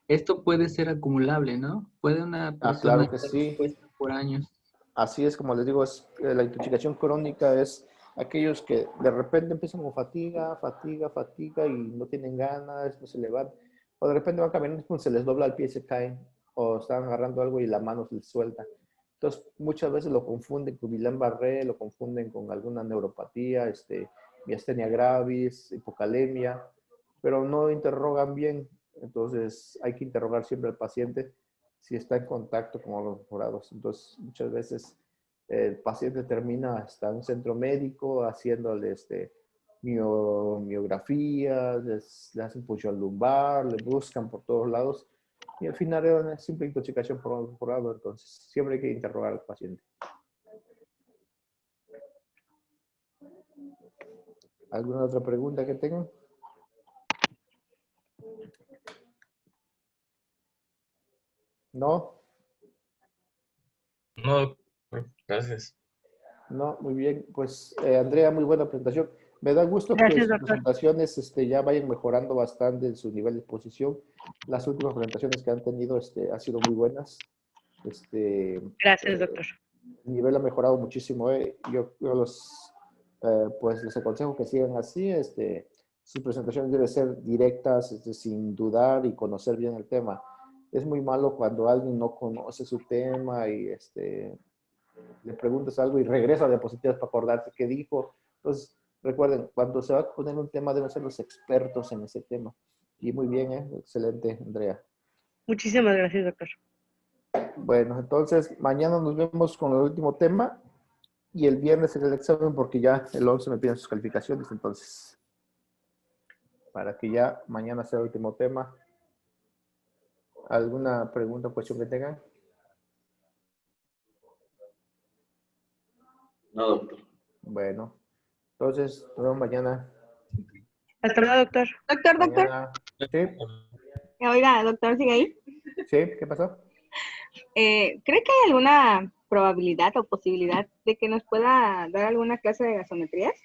Esto puede ser acumulable, ¿no? ¿Puede una persona Claro que estar sí. expuesta por años? Así es, como les digo, la intoxicación crónica es aquellos que de repente empiezan con fatiga y no tienen ganas, no se levantan. O de repente van caminando y se les dobla el pie y se caen. O están agarrando algo y la mano se les suelta. Entonces, muchas veces lo confunden con Guillain-Barré, lo confunden con alguna neuropatía, miastenia gravis, hipocalemia, pero no interrogan bien. Entonces, hay que interrogar siempre al paciente si está en contacto con órganos fosforados. Entonces, muchas veces el paciente termina hasta un centro médico haciéndole miografía, le hacen punción lumbar, le buscan por todos lados y al final era una simple intoxicación por órgano fosforado. Entonces, siempre hay que interrogar al paciente. ¿Alguna otra pregunta que tengan? ¿No? No, gracias. No, muy bien. Pues, Andrea, muy buena presentación. Me da gusto que Gracias, sus doctor. presentaciones ya vayan mejorando bastante en su nivel de exposición. Las últimas presentaciones que han tenido han sido muy buenas. Gracias, doctor. El nivel ha mejorado muchísimo. Yo pues les aconsejo que sigan así. Sus presentaciones deben ser directas, sin dudar y conocer bien el tema. Es muy malo cuando alguien no conoce su tema y le preguntas algo y regresa a diapositivas para acordarse qué dijo. Entonces, recuerden, cuando se va a poner un tema, deben ser los expertos en ese tema. Y muy bien, excelente, Andrea. Muchísimas gracias, doctor. Bueno, entonces, mañana nos vemos con el último tema y el viernes el examen porque ya el 11 me piden sus calificaciones, entonces, para que ya mañana sea el último tema. ¿Alguna pregunta o cuestión que tengan? No, doctor. Bueno, entonces, nos vemos mañana. Hasta luego, doctor. Doctor, Mañana. ¿Sí? oiga, doctor, ¿sigue ahí? ¿Sí? ¿Qué pasó? ¿Cree que hay alguna probabilidad o posibilidad de que nos pueda dar alguna clase de gasometrías?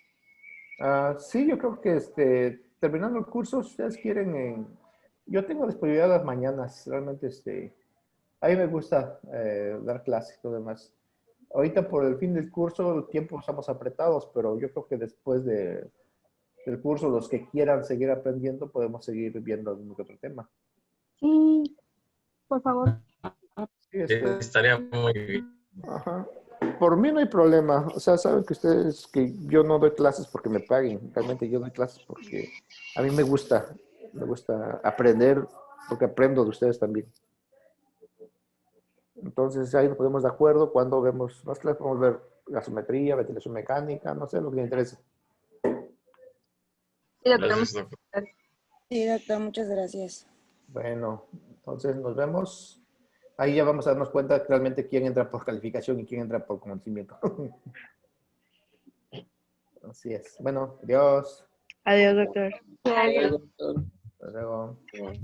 Sí, yo creo que terminando el curso, si ustedes quieren, yo tengo disponibilidad las mañanas, realmente a mí me gusta dar clases y todo demás. Ahorita por el fin del curso, el tiempo estamos apretados, pero yo creo que después del curso, los que quieran seguir aprendiendo, podemos seguir viendo algún que otro tema. Sí, por favor. Sí, Estaría muy bien. Ajá. Por mí no hay problema. O sea, saben que ustedes, que yo no doy clases porque me paguen. Realmente yo doy clases porque a mí me gusta aprender, porque aprendo de ustedes también. Entonces ahí nos ponemos de acuerdo cuando vemos más clases, podemos ver gasometría, ventilación mecánica, no sé, lo que les interese. Sí, doctor. Gracias, doctor. Sí, doctor, muchas gracias. Bueno, entonces nos vemos. Ahí ya vamos a darnos cuenta realmente quién entra por calificación y quién entra por conocimiento. Así es. Bueno, adiós. Adiós, doctor. Adiós. Hasta luego. Adiós.